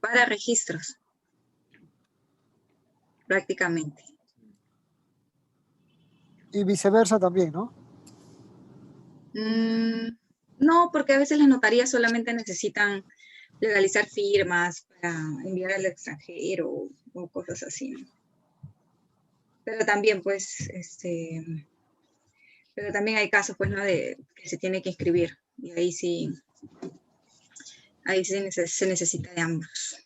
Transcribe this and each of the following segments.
para registros, prácticamente. Y viceversa también, ¿no? No, porque a veces las notarías solamente necesitan legalizar firmas para enviar al extranjero o cosas así, ¿no? Pero también, pues, pero también hay casos, pues, ¿no? De que se tiene que inscribir y ahí sí se necesita de ambos.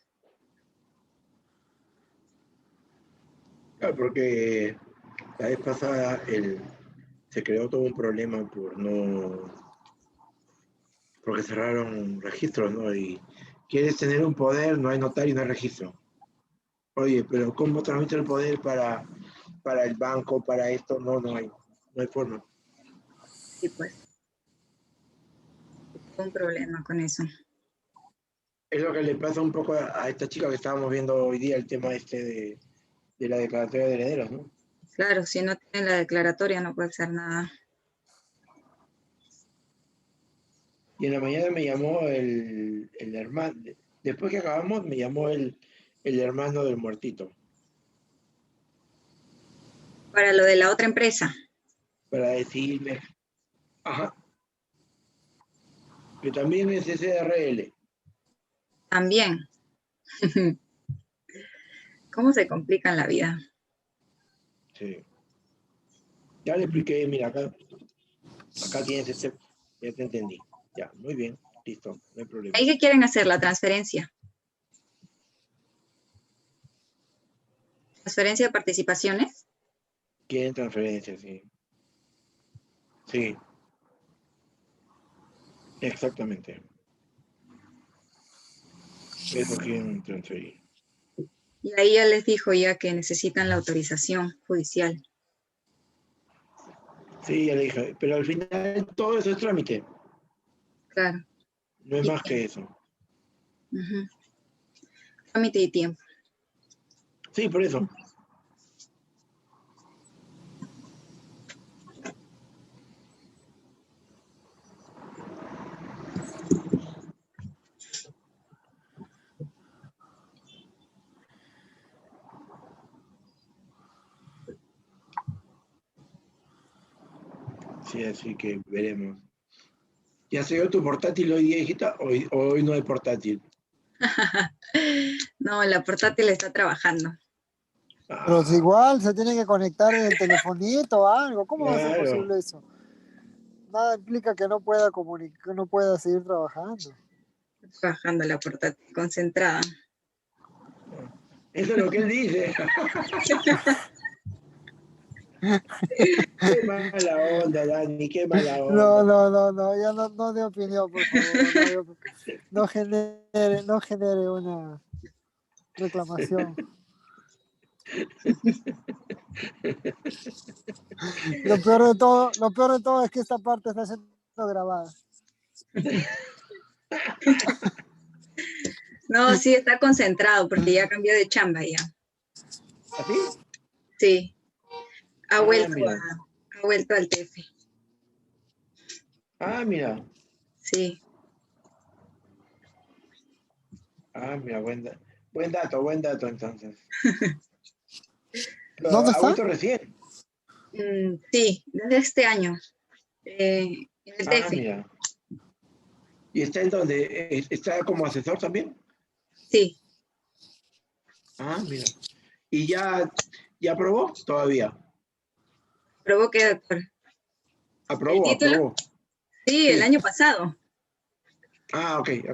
Claro, porque la vez pasada se creó todo un problema porque cerraron registros, ¿no? Y quieres tener un poder, no hay notario, no hay registro. Oye, pero ¿cómo transmite el poder para el banco, para esto? No hay forma. Sí, pues, hay un problema con eso. Es lo que le pasa un poco a esta chica que estábamos viendo hoy día, el tema de la declaratoria de herederos, ¿no? Claro, si no tienen la declaratoria no puede hacer nada. Y en la mañana me llamó el hermano, después que acabamos, me llamó el hermano del muertito. Para lo de la otra empresa. Para decirme, ajá, que también es SRL. También. ¿Cómo se complican la vida? Sí. Ya le expliqué, mira, acá tienes ya te entendí. Ya, muy bien, listo, no hay problema. ¿Ahí qué quieren hacer? La transferencia. ¿Transferencia de participaciones? Quieren transferencia, sí. Sí. Exactamente. Eso quieren transferir. Y ahí ya les dijo ya que necesitan la autorización judicial. Sí, ya le dije, pero al final todo eso es trámite. Claro. No es Y más tiempo. que eso. Trámite y tiempo. Sí, por eso. Sí, así que veremos. ¿Ya se dio tu portátil hoy día, hijita? Hoy no hay portátil. No, la portátil está trabajando. Pero es igual, se tiene que conectar en el telefonito o algo. ¿Cómo va a ser Claro. posible eso? Nada implica que no pueda comunicar, que no pueda seguir trabajando. Trabajando la portátil, concentrada. Eso es lo que él dice. Qué mala onda, Dani, qué mala onda. No, ya no dé opinión, por favor. No genere una reclamación. Lo peor de todo es que esta parte está siendo grabada. No, sí, está concentrado porque ya cambió de chamba ya. ¿Así? Sí. Ha Mira. vuelto al TF. Mira. Sí. Mira, buen dato entonces. Pero ¿Dónde ha está? vuelto recién. Sí, desde este año. En el TF. Mira. ¿Y está en donde? ¿Está como asesor también? Sí. Mira. ¿Y ya aprobó? Todavía. ¿Aprobó qué, doctor? ¿El título? Aprobó. Sí, el Sí. año pasado. Ok, ya.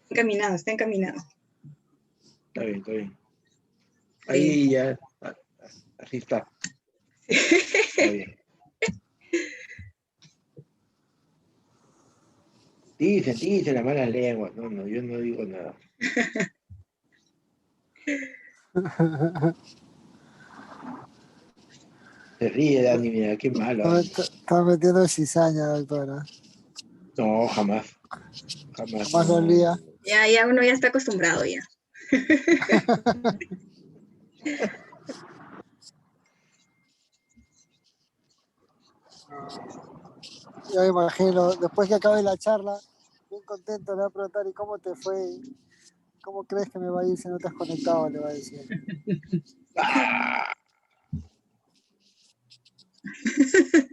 Está encaminado. Está bien. Sí. Ahí ya, así está. Está bien. Dice la mala lengua. No, yo no digo nada. Se ríe, Dani, mira, qué malo. Dani. Está metiendo cizaña, doctora. No, jamás. Jamás lo olía. Ya uno ya está acostumbrado ya. Ya me imagino, después que acabe la charla, bien contento, le va a preguntar, ¿y cómo te fue? ¿Cómo crees que me va a ir si no te has conectado? Le va a decir.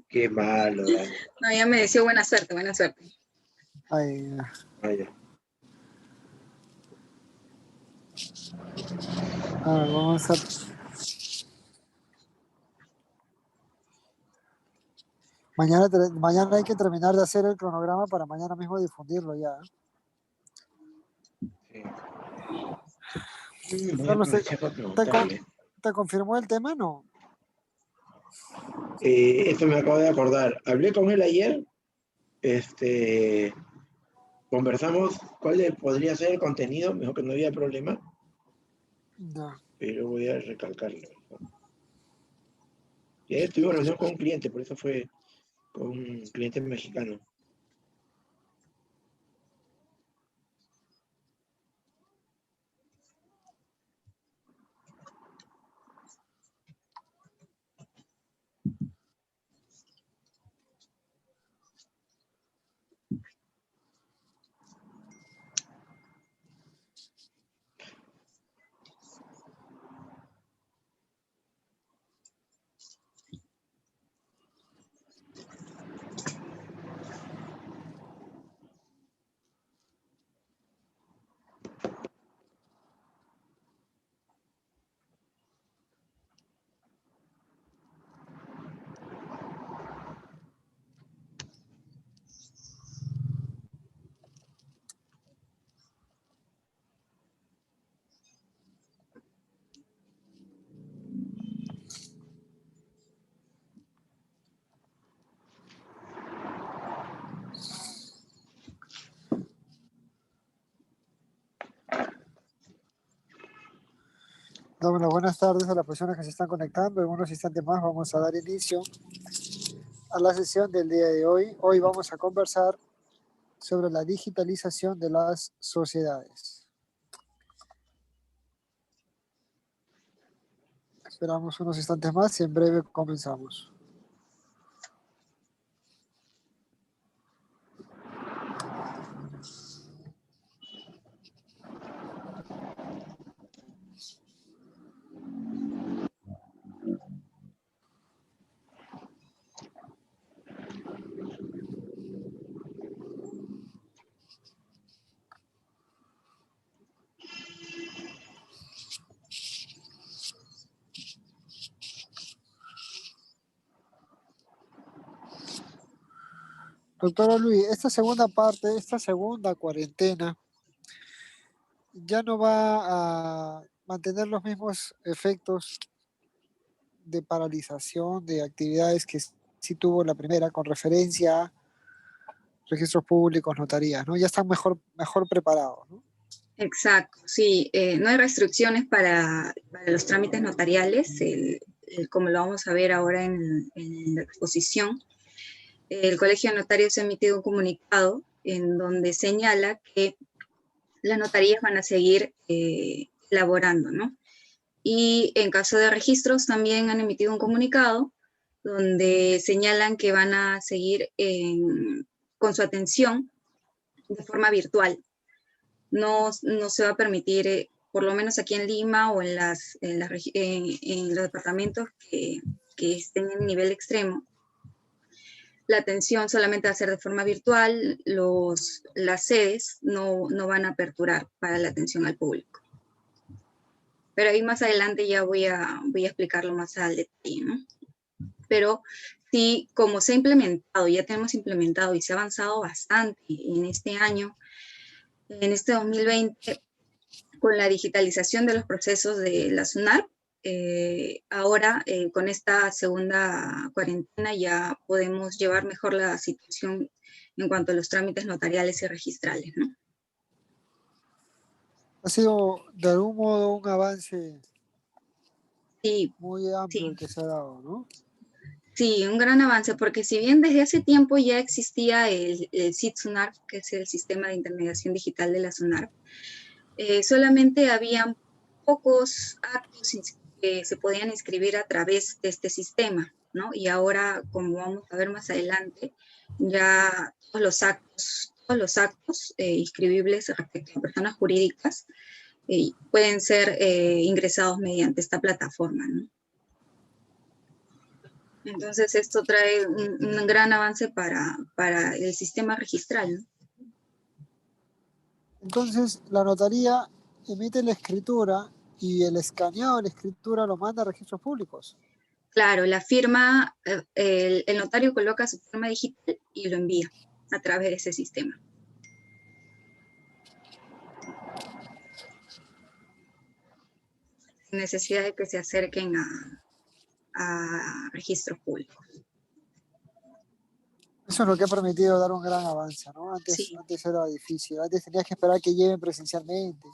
Qué malo, Dani. No, ya me decía buena suerte, buena suerte. Ay, Vaya. vamos a... Mañana hay que terminar de hacer el cronograma para mañana mismo difundirlo ya. Sí. Voy a Carlos, aprovechar para ¿te, preguntarle. te confirmó el tema? No. Esto me acabo de acordar. Hablé con él ayer. Conversamos podría ser el contenido. Mejor que no había problema. Ya. Pero voy a recalcarlo. Y ayer tuvimos reunión con un cliente, por eso fue con un cliente mexicano. Damos las buenas tardes a las personas que se están conectando. En unos instantes más vamos a dar inicio a la sesión del día de hoy. Hoy vamos a conversar sobre la digitalización de las sociedades. Esperamos unos instantes más y en breve comenzamos. Doctora Luis, esta segunda parte, esta segunda cuarentena, ya no va a mantener los mismos efectos de paralización de actividades que sí tuvo la primera con referencia a registros públicos, notarías, ¿no? Ya están mejor preparados, ¿no? Exacto, sí, no hay restricciones para los trámites notariales, como lo vamos a ver ahora en la exposición. El Colegio de Notarios ha emitido un comunicado en donde señala que las notarías van a seguir elaborando, ¿no? Y en caso de registros también han emitido un comunicado donde señalan que van a seguir con su atención de forma virtual. No se va a permitir, por lo menos aquí en Lima o en los departamentos que estén en nivel extremo, la atención solamente va a ser de forma virtual, las sedes no van a aperturar para la atención al público. Pero ahí más adelante ya voy a explicarlo más al detalle, ¿no? Pero sí, como se ha implementado, ya tenemos implementado y se ha avanzado bastante en este año, en este 2020, con la digitalización de los procesos de la SUNAR, ahora con esta segunda cuarentena ya podemos llevar mejor la situación en cuanto a los trámites notariales y registrales, ¿no? Ha sido de algún modo un avance Sí, muy amplio sí. el que se ha dado, ¿no? Sí, un gran avance, porque si bien desde hace tiempo ya existía el SIT-SUNAR, que es el Sistema de Intermediación Digital de la SUNAR, solamente habían pocos actos que se podían inscribir a través de este sistema, ¿no? Y ahora, como vamos a ver más adelante, ya todos los actos, todos los actos inscribibles respecto a personas jurídicas pueden ser ingresados mediante esta plataforma, ¿no? Entonces, esto trae un gran avance para el sistema registral, ¿no? Entonces, la notaría emite la escritura y el escaneado de la escritura lo manda a registros públicos. Claro, la firma, el notario coloca su firma digital y lo envía a través de ese sistema. Sin necesidad de que se acerquen a registros públicos. Eso es lo que ha permitido dar un gran avance, ¿no? Sí. Antes era difícil, antes tenías que esperar que lleguen presencialmente.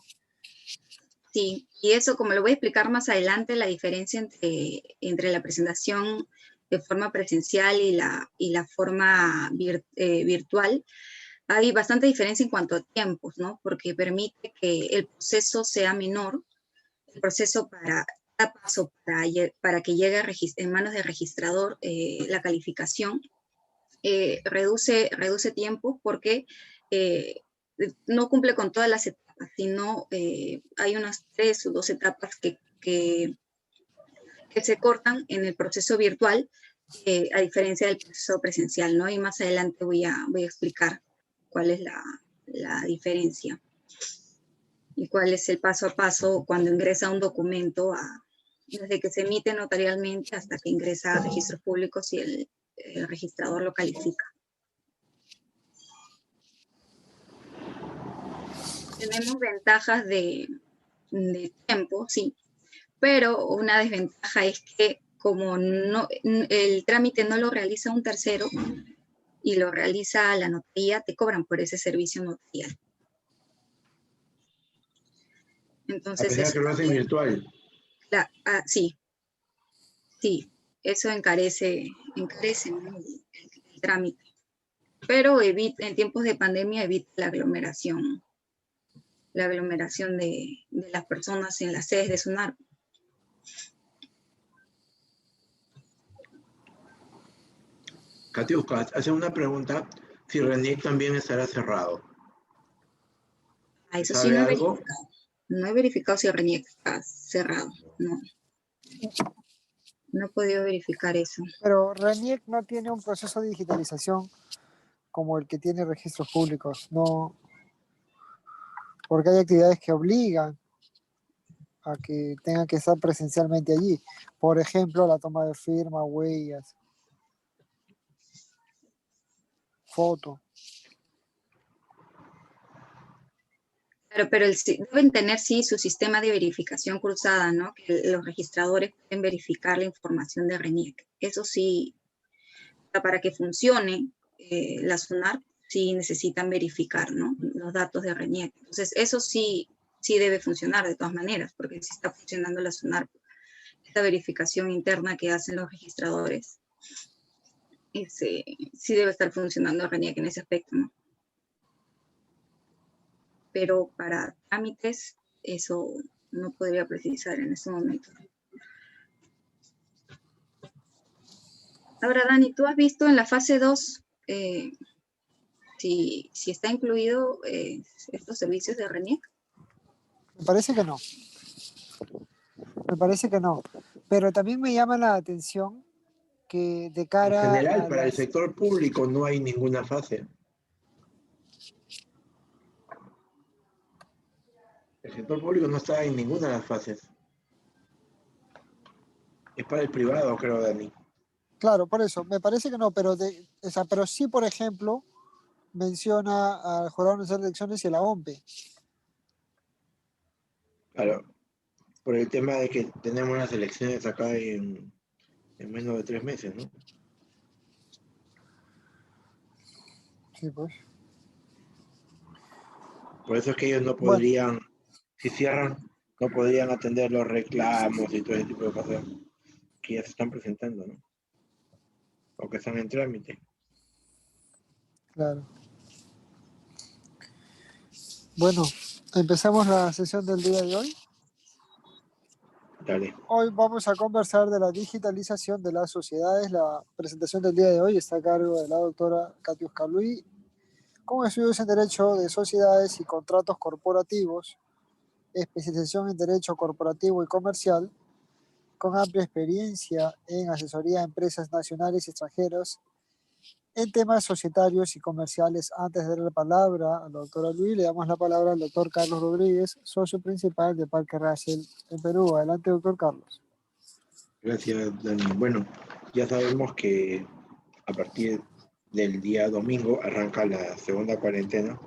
Sí, y eso, como lo voy a explicar más adelante, la diferencia entre la presentación de forma presencial y la forma virtual, hay bastante diferencia en cuanto a tiempos, ¿no? Porque permite que el proceso sea menor, el proceso para cada paso para que llegue en manos del registrador la calificación, reduce tiempo porque no cumple con todas las etapas, sino hay unas 3 o 2 etapas que se cortan en el proceso virtual, a diferencia del proceso presencial, ¿no? Y más adelante voy a explicar cuál es la diferencia y cuál es el paso a paso cuando ingresa un documento desde que se emite notarialmente hasta que ingresa a registros públicos y el registrador lo califica. Tenemos ventajas de tiempo, sí, pero una desventaja es que como el trámite no lo realiza un tercero y lo realiza la notaría, te cobran por ese servicio notarial. Entonces, a pesar que lo hacen virtual. Sí, eso encarece el trámite, pero en tiempos de pandemia evita la aglomeración de las personas en las sedes de SUNAR. Katiuska, hace una pregunta, si RENIEC también estará cerrado. Eso sí ¿Sabe no he algo? verificado. No he verificado si RENIEC está cerrado, no. No he podido verificar eso. Pero RENIEC no tiene un proceso de digitalización como el que tiene registros públicos, no, porque hay actividades que obligan a que tengan que estar presencialmente allí. Por ejemplo, la toma de firma, huellas, foto. Claro, pero deben tener, sí, su sistema de verificación cruzada, ¿no? Que los registradores pueden verificar la información de RENIEC. Eso sí, para que funcione la SUNAR, sí necesitan verificar, ¿no? Los datos de RENIEC. Entonces, eso sí debe funcionar de todas maneras, porque si está funcionando la SUNAR, esta verificación interna que hacen los registradores, sí debe estar funcionando RENIEC en ese aspecto, ¿no? Pero para trámites, eso no podría precisar en este momento. Ahora, Dani, ¿tú has visto en la fase 2 si está incluido estos servicios de RENIEC? Me parece que no. Me parece que no. Pero también me llama la atención que de En cara general, a para el las... sector público no hay ninguna fase. El sector público no está en ninguna de las fases. Es para el privado, creo, Dani. Claro, por eso, me parece que no, pero, pero sí, por ejemplo, menciona al Jurado Nacional de Elecciones y a la OMPE. Claro, por el tema de que tenemos las elecciones acá en menos de 3 meses, ¿no? Sí, pues. Por eso es que ellos no Bueno, podrían, si cierran, no podrían atender los reclamos y todo ese tipo de cosas que ya se están presentando, ¿no? O que están en trámite. claro. Bueno, empezamos la sesión del día de hoy. Dale. Hoy vamos a conversar de la digitalización de las sociedades. La presentación del día de hoy está a cargo de la doctora Katiuska Luis, con estudios en Derecho de Sociedades y Contratos Corporativos, especialización en Derecho Corporativo y Comercial, con amplia experiencia en asesoría a empresas nacionales y extranjeras en temas societarios y comerciales. Antes de dar la palabra a la doctora Luis, le damos la palabra al doctor Carlos Rodríguez, socio principal de Parque Russell en Perú. Adelante, doctor Carlos. Gracias, Dani. Bueno, ya sabemos que a partir del día domingo arranca la segunda cuarentena.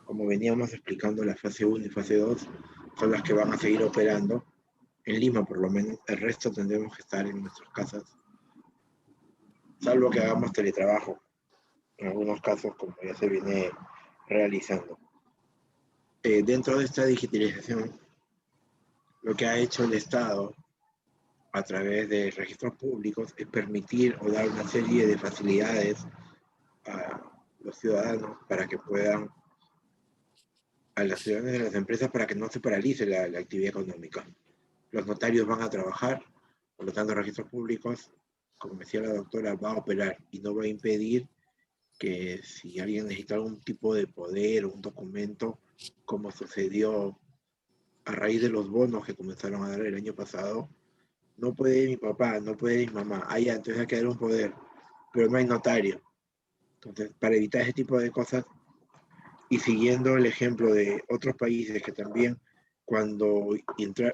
Como veníamos explicando, la fase 1 y fase 2 son las que van a seguir operando. En Lima, por lo menos, el resto tendremos que estar en nuestras casas, salvo que hagamos teletrabajo, en algunos casos, como ya se viene realizando. Dentro de esta digitalización, lo que ha hecho el Estado a través de registros públicos es permitir o dar una serie de facilidades a los ciudadanos para que puedan, a los ciudadanos de las empresas, para que no se paralice la actividad económica. Los notarios van a trabajar, por lo tanto, registros públicos, como decía la doctora, va a operar y no va a impedir que si alguien necesita algún tipo de poder o un documento, como sucedió a raíz de los bonos que comenzaron a dar el año pasado, no puede mi papá, no puede mi mamá, entonces hay que dar un poder, pero no hay notario. Entonces, para evitar ese tipo de cosas, y siguiendo el ejemplo de otros países que también cuando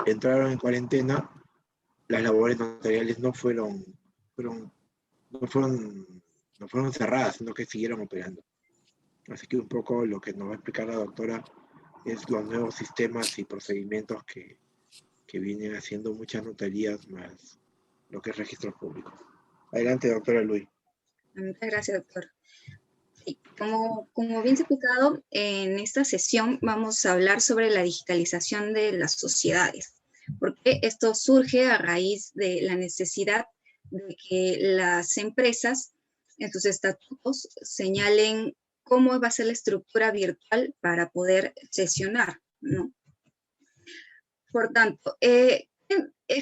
entraron en cuarentena, las labores notariales no fueron cerradas, sino que siguieron operando. Así que un poco lo que nos va a explicar la doctora es los nuevos sistemas y procedimientos que vienen haciendo muchas notarías, más lo que es registros públicos. Adelante, doctora Luis. Muchas gracias, doctor. Sí, como bien se ha explicado, en esta sesión vamos a hablar sobre la digitalización de las sociedades, porque esto surge a raíz de la necesidad de que las empresas en sus estatutos señalen cómo va a ser la estructura virtual para poder sesionar, ¿no? Por tanto,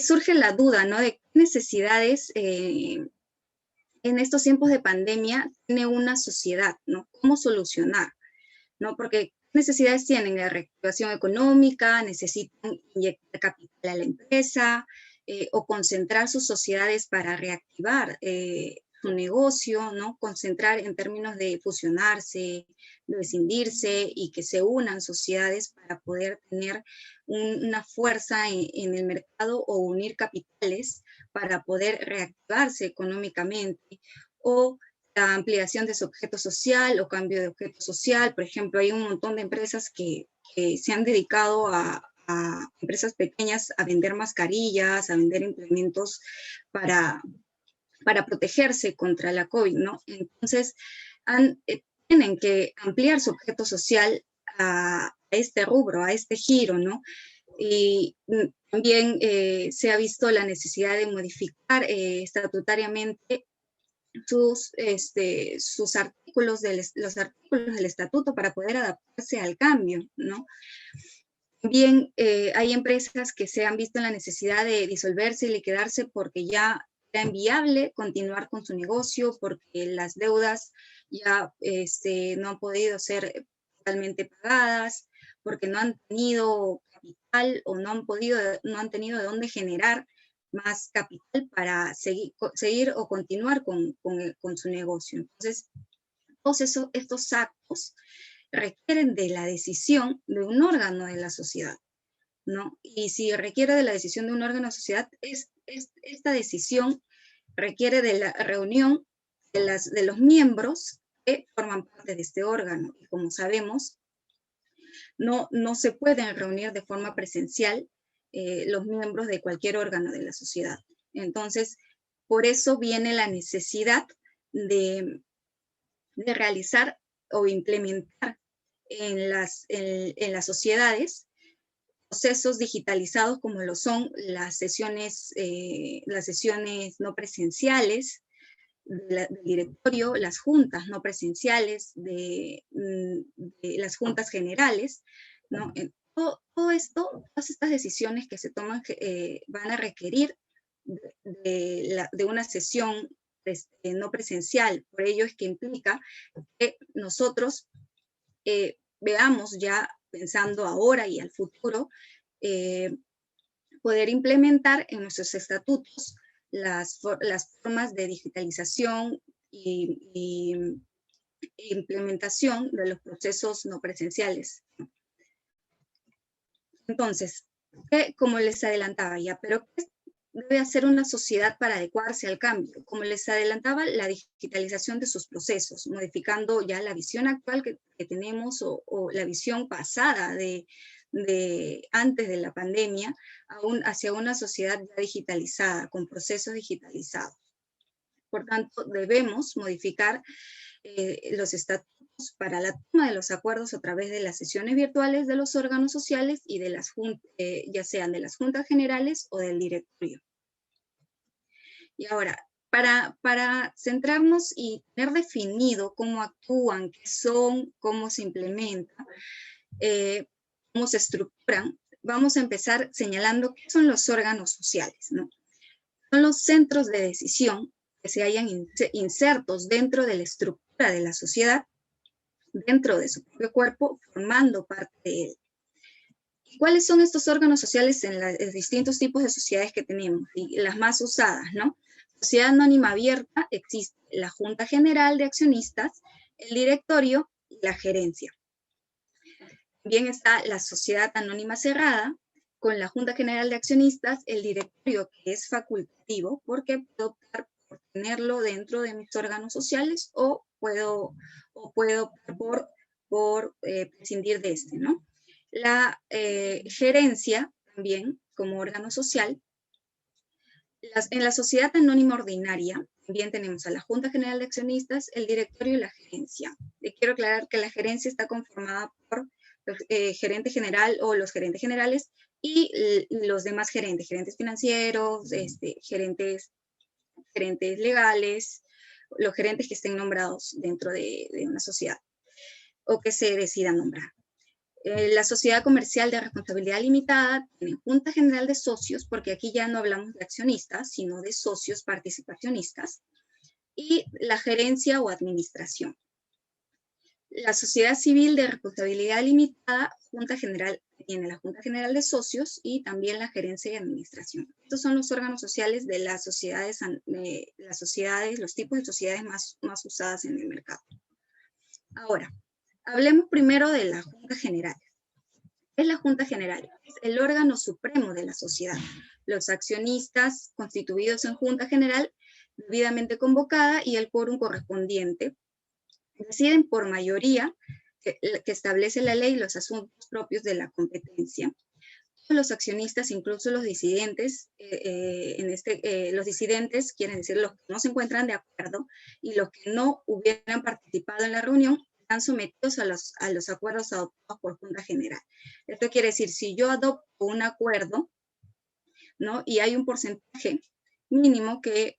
surge la duda, ¿no?, de qué necesidades en estos tiempos de pandemia tiene una sociedad, ¿no? ¿Cómo solucionar? ¿No? Porque necesidades tienen la reactivación económica, necesitan inyectar capital a la empresa o concentrar sus sociedades para reactivar su negocio, ¿no? Concentrar en términos de fusionarse, de escindirse y que se unan sociedades para poder tener una fuerza en el mercado o unir capitales para poder reactivarse económicamente, o la ampliación de su objeto social o cambio de objeto social. Por ejemplo, hay un montón de empresas que se han dedicado a empresas pequeñas a vender mascarillas, a vender implementos para protegerse contra la COVID, ¿no? Entonces, tienen que ampliar su objeto social a este rubro, a este giro, ¿no? Y también se ha visto la necesidad de modificar estatutariamente sus artículos los artículos del estatuto para poder adaptarse al cambio, ¿no? También hay empresas que se han visto en la necesidad de disolverse y liquidarse porque ya era inviable continuar con su negocio, porque las deudas ya no han podido ser totalmente pagadas, porque no han tenido capital o no han tenido de dónde generar más capital para seguir o continuar con su negocio. Entonces, todos estos actos requieren de la decisión de un órgano de la sociedad, ¿no? Y si requiere de la decisión de un órgano de la sociedad, esta decisión requiere de la reunión de los miembros que forman parte de este órgano. Y como sabemos, no se pueden reunir de forma presencial los miembros de cualquier órgano de la sociedad. Entonces, por eso viene la necesidad de realizar o implementar en las sociedades procesos digitalizados como lo son las sesiones no presenciales del directorio, las juntas no presenciales, de las juntas generales, ¿no? Todo esto, todas estas decisiones que se toman van a requerir de una sesión no presencial. Por ello es que implica que nosotros veamos ya, pensando ahora y al futuro, poder implementar en nuestros estatutos las formas de digitalización y implementación de los procesos no presenciales. Entonces, como les adelantaba ya, pero ¿qué debe hacer una sociedad para adecuarse al cambio? Como les adelantaba, la digitalización de sus procesos, modificando ya la visión actual que tenemos o la visión pasada de antes de la pandemia, hacia una sociedad ya digitalizada, con procesos digitalizados. Por tanto, debemos modificar los estatutos para la toma de los acuerdos a través de las sesiones virtuales de los órganos sociales y de las ya sean de las juntas generales o del directorio. Y ahora, para centrarnos y tener definido cómo actúan, qué son, cómo se implementa, cómo se estructuran, vamos a empezar señalando qué son los órganos sociales, ¿no? Son los centros de decisión que se hallan insertos dentro de la estructura de la sociedad, dentro de su propio cuerpo, formando parte de él. ¿Y cuáles son estos órganos sociales en los distintos tipos de sociedades que tenemos? Y las más usadas, ¿no? Sociedad anónima abierta, existe la Junta General de Accionistas, el directorio y la gerencia. También está la sociedad anónima cerrada, con la Junta General de Accionistas, el directorio que es facultativo, porque puedo optar por tenerlo dentro de mis órganos sociales o puedo optar por prescindir de este, ¿no? La gerencia también como órgano social. En la sociedad anónima ordinaria también tenemos a la Junta General de Accionistas, el directorio y la gerencia. Y quiero aclarar que la gerencia está conformada por el gerente general o los gerentes generales y los demás gerentes financieros, gerentes legales, los gerentes que estén nombrados dentro de una sociedad o que se decidan nombrar. La sociedad comercial de responsabilidad limitada tiene Junta General de Socios, porque aquí ya no hablamos de accionistas, sino de socios participacionistas, y la gerencia o administración. La sociedad civil de responsabilidad limitada, tiene la Junta General de Socios y también la gerencia y administración. Estos son los órganos sociales de las sociedades, los tipos de sociedades más usadas en el mercado. Ahora, hablemos primero de la Junta General. ¿Qué es la Junta General? Es el órgano supremo de la sociedad. Los accionistas constituidos en Junta General, debidamente convocada, y el quórum correspondiente, deciden por mayoría que establece la ley los asuntos propios de la competencia. Los accionistas, incluso los disidentes, los disidentes quieren decir los que no se encuentran de acuerdo y los que no hubieran participado en la reunión, están sometidos a los acuerdos adoptados por Junta General. Esto quiere decir, si yo adopto un acuerdo, ¿no? Y hay un porcentaje mínimo que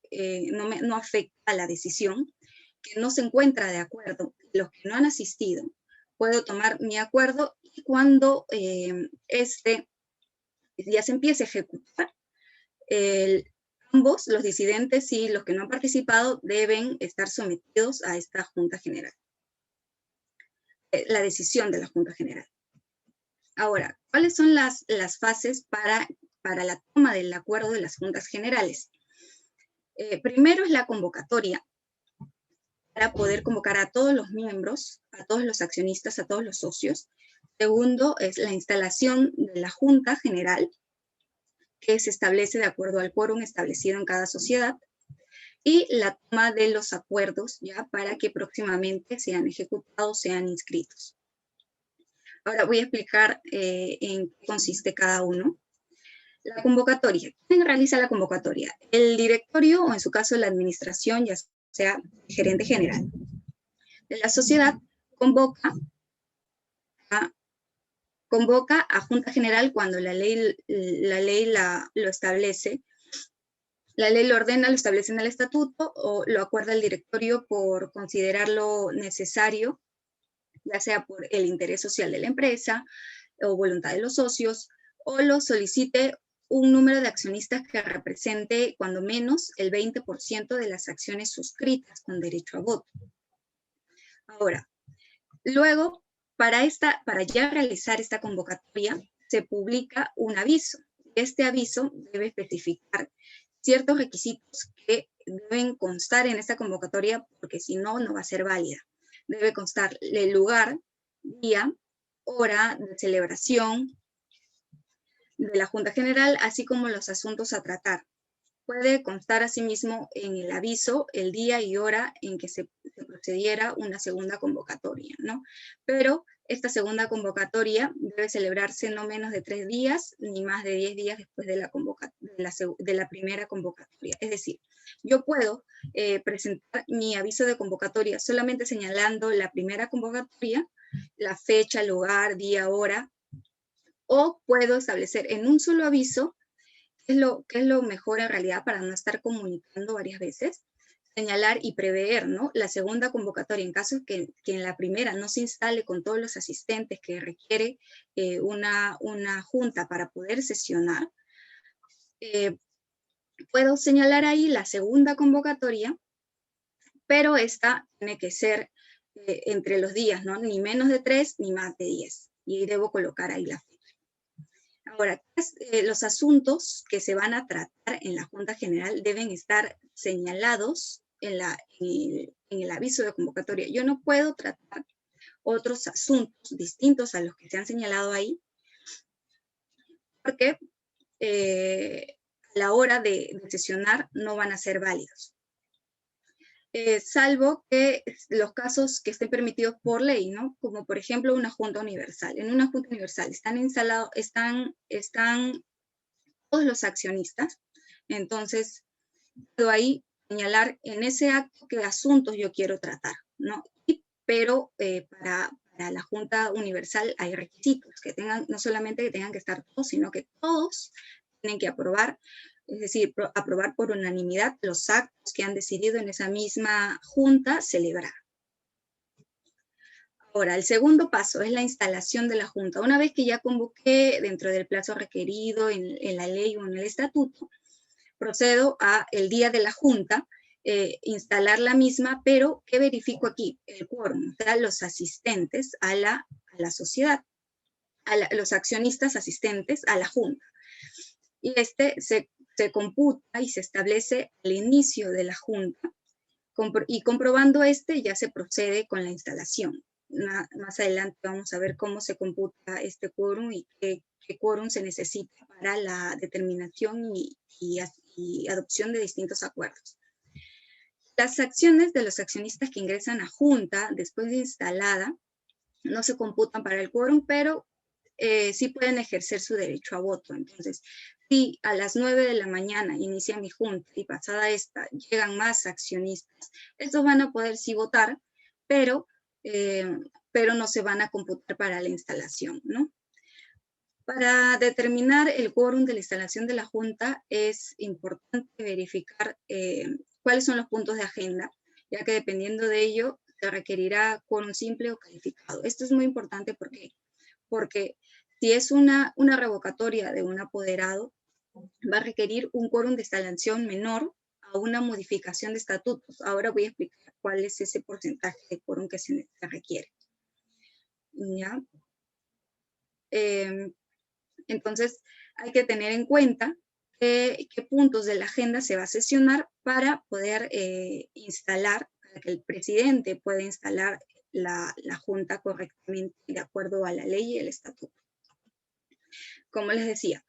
no afecta a la decisión, que no se encuentra de acuerdo, los que no han asistido, puedo tomar mi acuerdo y cuando ya se empiece a ejecutar, ambos, los disidentes y los que no han participado, deben estar sometidos a esta Junta General. La decisión de la Junta General. Ahora, ¿cuáles son las fases para la toma del acuerdo de las Juntas Generales? Primero es la convocatoria, para poder convocar a todos los miembros, a todos los accionistas, a todos los socios. Segundo es la instalación de la Junta General, que se establece de acuerdo al quórum establecido en cada sociedad, y la toma de los acuerdos ya para que próximamente sean ejecutados, sean inscritos. Ahora voy a explicar en qué consiste cada uno. La convocatoria. ¿Quién realiza la convocatoria? El directorio o en su caso la administración, ya sea gerente general de la sociedad, convoca a Junta General cuando la ley lo establece. La ley lo ordena, lo establece en el estatuto o lo acuerda el directorio por considerarlo necesario, ya sea por el interés social de la empresa o voluntad de los socios, o lo solicite un número de accionistas que represente cuando menos el 20% de las acciones suscritas con derecho a voto. Ahora, luego para ya realizar esta convocatoria, se publica un aviso. Este aviso debe especificar ciertos requisitos que deben constar en esta convocatoria, porque si no, no va a ser válida. Debe constar el lugar, día, hora de celebración de la Junta General, así como los asuntos a tratar. Puede constar asimismo en el aviso el día y hora en que se procediera una segunda convocatoria, ¿no? Pero esta segunda convocatoria debe celebrarse no menos de 3 días, ni más de 10 días después de la primera convocatoria. Es decir, yo puedo presentar mi aviso de convocatoria solamente señalando la primera convocatoria, la fecha, lugar, día, hora, o puedo establecer en un solo aviso, que es lo mejor en realidad para no estar comunicando varias veces, señalar y prever, ¿no? La segunda convocatoria, en caso que en la primera no se instale con todos los asistentes que requiere una junta para poder sesionar, puedo señalar ahí la segunda convocatoria, pero esta tiene que ser entre los días, ¿no? Ni menos de 3 ni más de 10. Y debo colocar ahí la fecha. Ahora, los asuntos que se van a tratar en la Junta General deben estar señalados en el aviso de convocatoria. Yo no puedo tratar otros asuntos distintos a los que se han señalado ahí, porque a la hora de sesionar no van a ser válidos. Salvo que los casos que estén permitidos por ley, ¿no? Como por ejemplo una junta universal. En una junta universal están todos los accionistas, entonces puedo ahí señalar en ese acto qué asuntos yo quiero tratar, ¿no? Pero para la junta universal hay requisitos, que tengan, no solamente que tengan que estar todos, sino que todos tienen que aprobar, es decir, aprobar por unanimidad los actos que han decidido en esa misma junta celebrar. Ahora, el segundo paso es la instalación de la junta. Una vez que ya convoqué dentro del plazo requerido en la ley o en el estatuto, procedo a el día de la junta, instalar la misma, pero ¿qué verifico aquí? El quórum, o sea, los asistentes a la sociedad, los accionistas asistentes a la junta. Y se computa y se establece al inicio de la junta, y comprobando ya se procede con la instalación. Más adelante vamos a ver cómo se computa este quórum y qué quórum se necesita para la determinación y adopción de distintos acuerdos. Las acciones de los accionistas que ingresan a junta después de instalada no se computan para el quórum, pero sí pueden ejercer su derecho a voto. Entonces, si a las 9 de la mañana inicia mi junta y pasada esta llegan más accionistas, estos van a poder sí votar, pero no se van a computar para la instalación, ¿no? Para determinar el quórum de la instalación de la junta es importante verificar cuáles son los puntos de agenda, ya que dependiendo de ello se requerirá quórum simple o calificado. Esto es muy importante porque si es una revocatoria de un apoderado, va a requerir un quórum de instalación menor a una modificación de estatutos. Ahora voy a explicar cuál es ese porcentaje de quórum que se requiere. ¿Ya? Entonces, hay que tener en cuenta qué puntos de la agenda se va a sesionar para poder instalar, para que el presidente pueda instalar la junta correctamente de acuerdo a la ley y el estatuto. Como les decía,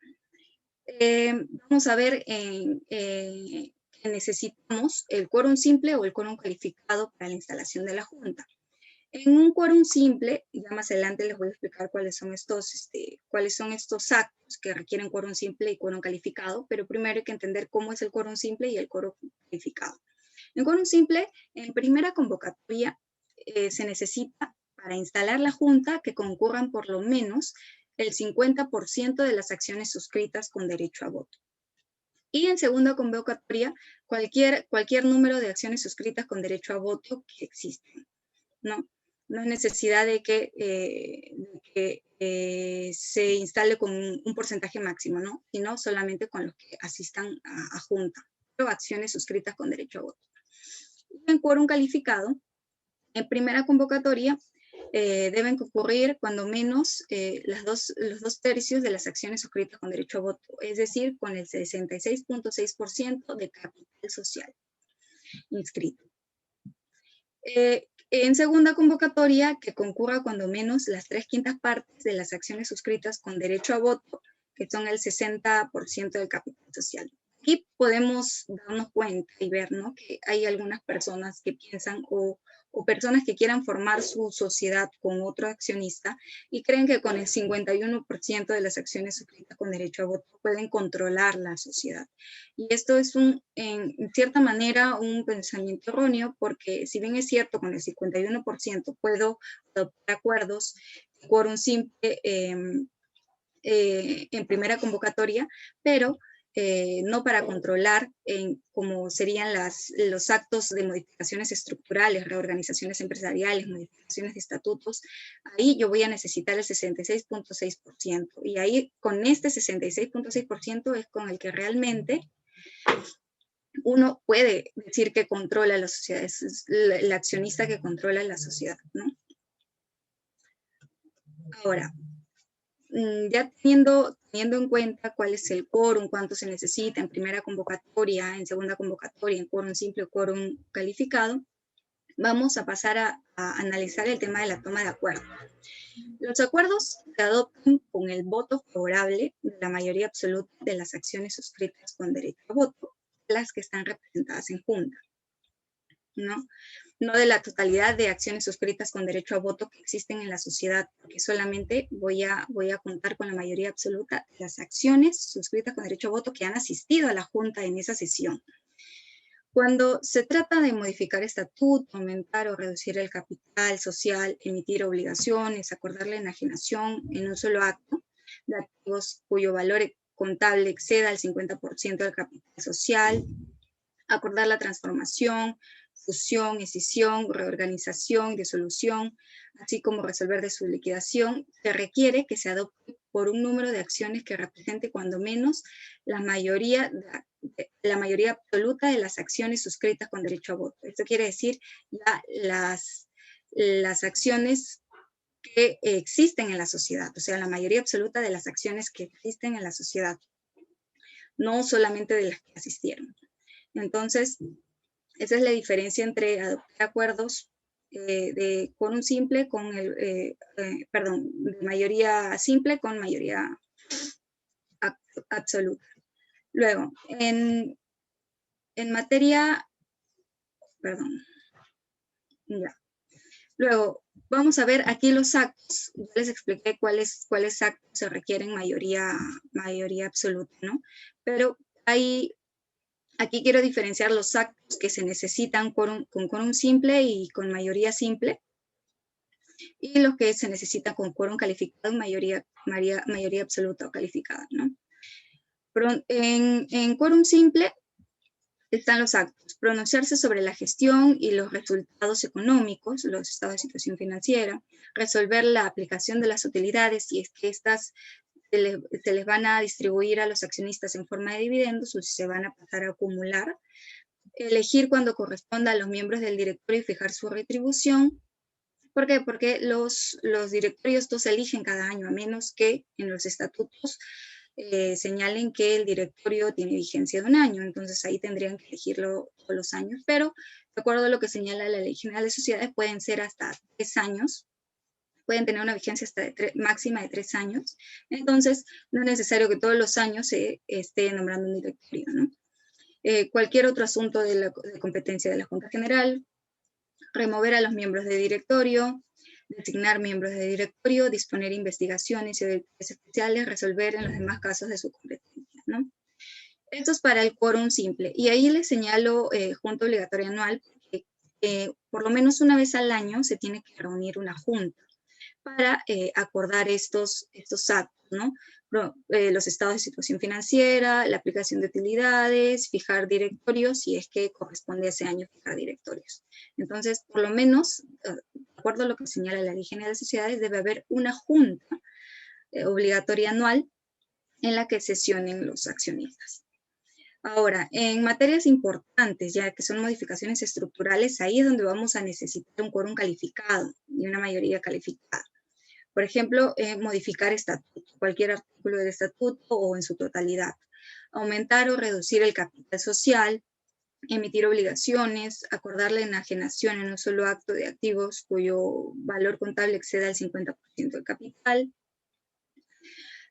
vamos a ver que necesitamos el quórum simple o el quórum calificado para la instalación de la junta. En un quórum simple, ya más adelante les voy a explicar cuáles son estos actos que requieren quórum simple y quórum calificado, pero primero hay que entender cómo es el quórum simple y el quórum calificado. En quórum simple, en primera convocatoria, se necesita para instalar la junta que concurran por lo menos el 50% de las acciones suscritas con derecho a voto. Y en segunda convocatoria, cualquier número de acciones suscritas con derecho a voto que existen, ¿no? No hay necesidad de que se instale con un porcentaje máximo, ¿no? Sino solamente con los que asistan a junta, o acciones suscritas con derecho a voto. Y en quórum calificado, en primera convocatoria, deben concurrir cuando menos los 2/3 de las acciones suscritas con derecho a voto, es decir, con el 66.6% de capital social inscrito. En segunda convocatoria, que concurra cuando menos las 3/5 partes de las acciones suscritas con derecho a voto, que son el 60% del capital social. Aquí podemos darnos cuenta y ver, ¿no?, que hay algunas personas que piensan o personas que quieran formar su sociedad con otro accionista y creen que con el 51% de las acciones suscritas con derecho a voto pueden controlar la sociedad. Y esto es en cierta manera un pensamiento erróneo, porque si bien es cierto, con el 51% puedo adoptar acuerdos, quórum simple en primera convocatoria, pero no para controlar como serían los actos de modificaciones estructurales, reorganizaciones empresariales, modificaciones de estatutos. Ahí yo voy a necesitar el 66.6%, y ahí con este 66.6% es con el que realmente uno puede decir que controla la sociedad, es el accionista que controla la sociedad, ¿no? Ahora, ya teniendo en cuenta cuál es el quórum, cuánto se necesita en primera convocatoria, en segunda convocatoria, en quórum simple o quórum calificado, vamos a pasar a analizar el tema de la toma de acuerdo. Los acuerdos se adoptan con el voto favorable de la mayoría absoluta de las acciones suscritas con derecho a voto, las que están representadas en junta, ¿no? No de la totalidad de acciones suscritas con derecho a voto que existen en la sociedad, porque solamente voy a contar con la mayoría absoluta de las acciones suscritas con derecho a voto que han asistido a la Junta en esa sesión. Cuando se trata de modificar estatuto, aumentar o reducir el capital social, emitir obligaciones, acordar la enajenación en un solo acto de activos cuyo valor contable exceda el 50% del capital social, acordar la transformación, fusión, escisión, reorganización, disolución, así como resolver de su liquidación, se requiere que se adopte por un número de acciones que represente cuando menos la mayoría absoluta de las acciones suscritas con derecho a voto. Esto quiere decir ya las acciones que existen en la sociedad, o sea, la mayoría absoluta de las acciones que existen en la sociedad, no solamente de las que asistieron. Entonces, esa es la diferencia entre adoptar acuerdos de quórum simple con de mayoría simple con mayoría absoluta. Luego, en materia, Luego, vamos a ver aquí los actos. Ya les expliqué cuáles actos se requieren mayoría absoluta, ¿no? Pero aquí quiero diferenciar los actos que se necesitan con quórum simple y con mayoría simple, y los que se necesitan con quórum calificado y mayoría absoluta o calificada, ¿no? Pero en quórum simple están los actos: pronunciarse sobre la gestión y los resultados económicos, los estados de situación financiera, resolver la aplicación de las utilidades, si es que estas se les van a distribuir a los accionistas en forma de dividendos o si se van a pasar a acumular, elegir cuando corresponda a los miembros del directorio y fijar su retribución. ¿Por qué? Porque los directorios todos se eligen cada año, a menos que en los estatutos señalen que el directorio tiene vigencia de 1 año, entonces ahí tendrían que elegirlo todos los años, pero de acuerdo a lo que señala la Ley General de Sociedades, pueden ser hasta 3 años, pueden tener una vigencia máxima de 3 años, entonces no es necesario que todos los años se esté nombrando un directorio, ¿no? Cualquier otro asunto de competencia de la Junta General, remover a los miembros de directorio, designar miembros de directorio, disponer investigaciones y auditorías especiales, resolver en los demás casos de su competencia, ¿no? Esto es para el quórum simple. Y ahí les señalo junta obligatoria anual, porque por lo menos una vez al año se tiene que reunir una junta para acordar estos actos, ¿no? Los estados de situación financiera, la aplicación de utilidades, fijar directorios, si es que corresponde a ese año fijar directorios. Entonces, por lo menos, de acuerdo a lo que señala la Ley General de Sociedades, debe haber una junta obligatoria anual en la que sesionen los accionistas. Ahora, en materias importantes, ya que son modificaciones estructurales, ahí es donde vamos a necesitar un quórum calificado y una mayoría calificada. Por ejemplo, modificar estatuto, cualquier artículo del estatuto o en su totalidad. Aumentar o reducir el capital social, emitir obligaciones, acordar la enajenación en un solo acto de activos cuyo valor contable exceda el 50% del capital,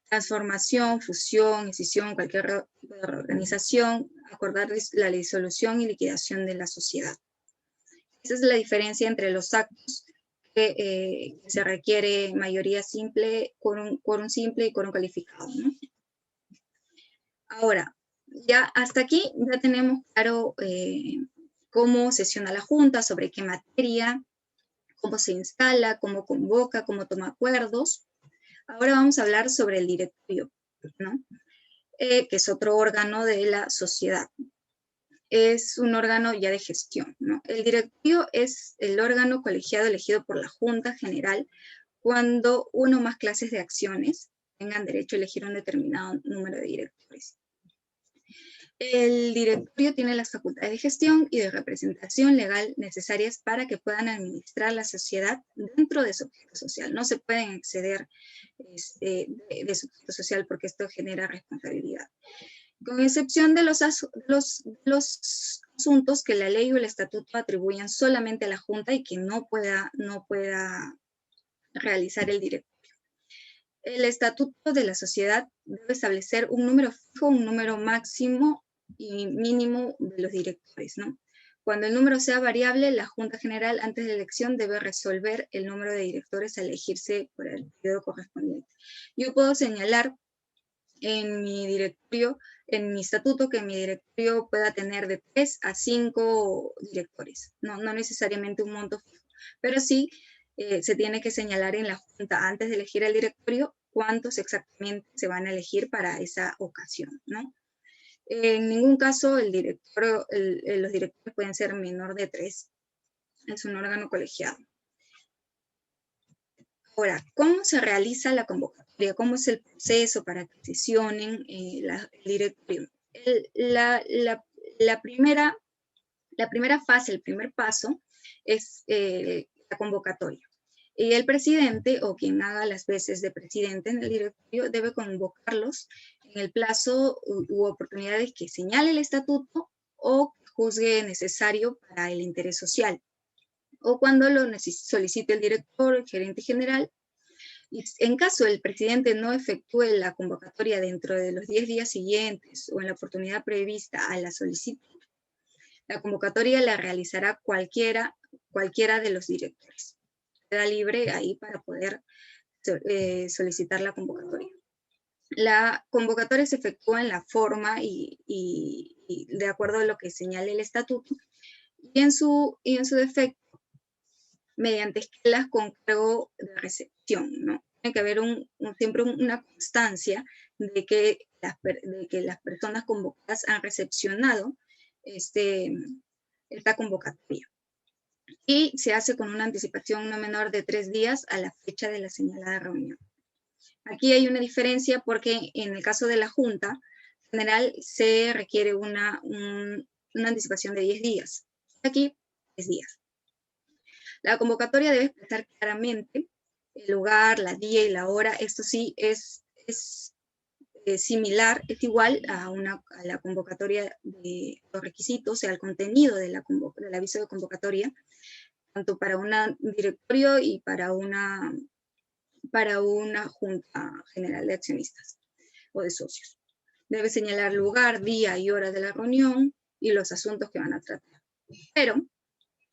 transformación, fusión, escisión, cualquier tipo de reorganización, acordar la disolución y liquidación de la sociedad. Esa es la diferencia entre los actos que se requiere mayoría simple, quórum simple y quórum calificado, ¿no? Ahora, ya hasta aquí ya tenemos claro cómo sesiona la Junta, sobre qué materia, cómo se instala, cómo convoca, cómo toma acuerdos. Ahora vamos a hablar sobre el directorio, ¿no? Que es otro órgano de la sociedad. Es un órgano ya de gestión, ¿no? El directorio es el órgano colegiado elegido por la Junta General cuando uno o más clases de acciones tengan derecho a elegir un determinado número de directores. El directorio tiene las facultades de gestión y de representación legal necesarias para que puedan administrar la sociedad dentro de su objeto social. No se pueden exceder de su objeto social porque esto genera responsabilidad. Con excepción de los asuntos que la ley o el estatuto atribuyan solamente a la Junta y que no pueda realizar el directorio. El estatuto de la sociedad debe establecer un número fijo, un número máximo y mínimo de los directores, ¿no? Cuando el número sea variable, la Junta General antes de la elección debe resolver el número de directores a elegirse por el periodo correspondiente. Yo puedo señalar en mi directorio, en mi estatuto, que mi directorio pueda tener de 3 a 5 directores, no necesariamente un monto fijo, pero sí se tiene que señalar en la Junta antes de elegir el directorio cuántos exactamente se van a elegir para esa ocasión, ¿no? En ningún caso los directores pueden ser menor de 3, es un órgano colegiado. Ahora, ¿cómo se realiza la convocatoria? ¿Cómo es el proceso para que sesionen el directorio? La primera fase, el primer paso, es la convocatoria. Y el presidente, o quien haga las veces de presidente en el directorio, debe convocarlos en el plazo u oportunidades que señale el estatuto o juzgue necesario para el interés social, o cuando lo solicite el director, el gerente general. Y en caso el presidente no efectúe la convocatoria dentro de los 10 días siguientes o en la oportunidad prevista a la solicitud, la convocatoria la realizará cualquiera de los directores. Queda libre ahí para poder solicitar la convocatoria. La convocatoria se efectúa en la forma y de acuerdo a lo que señale el estatuto, y en su defecto, mediante esquelas con cargo de recepción, ¿no? Tiene que haber siempre una constancia de que las personas convocadas han recepcionado esta convocatoria. Y se hace con una anticipación no menor de 3 días a la fecha de la señalada reunión. Aquí hay una diferencia porque en el caso de la Junta General se requiere una anticipación de 10 días. Aquí, 10 días. La convocatoria debe expresar claramente el lugar, la día y la hora. Esto sí es similar, es igual a la convocatoria de los requisitos, o sea, el contenido del aviso de convocatoria, tanto para un directorio y para una junta general de accionistas o de socios. Debe señalar lugar, día y hora de la reunión y los asuntos que van a tratar. Pero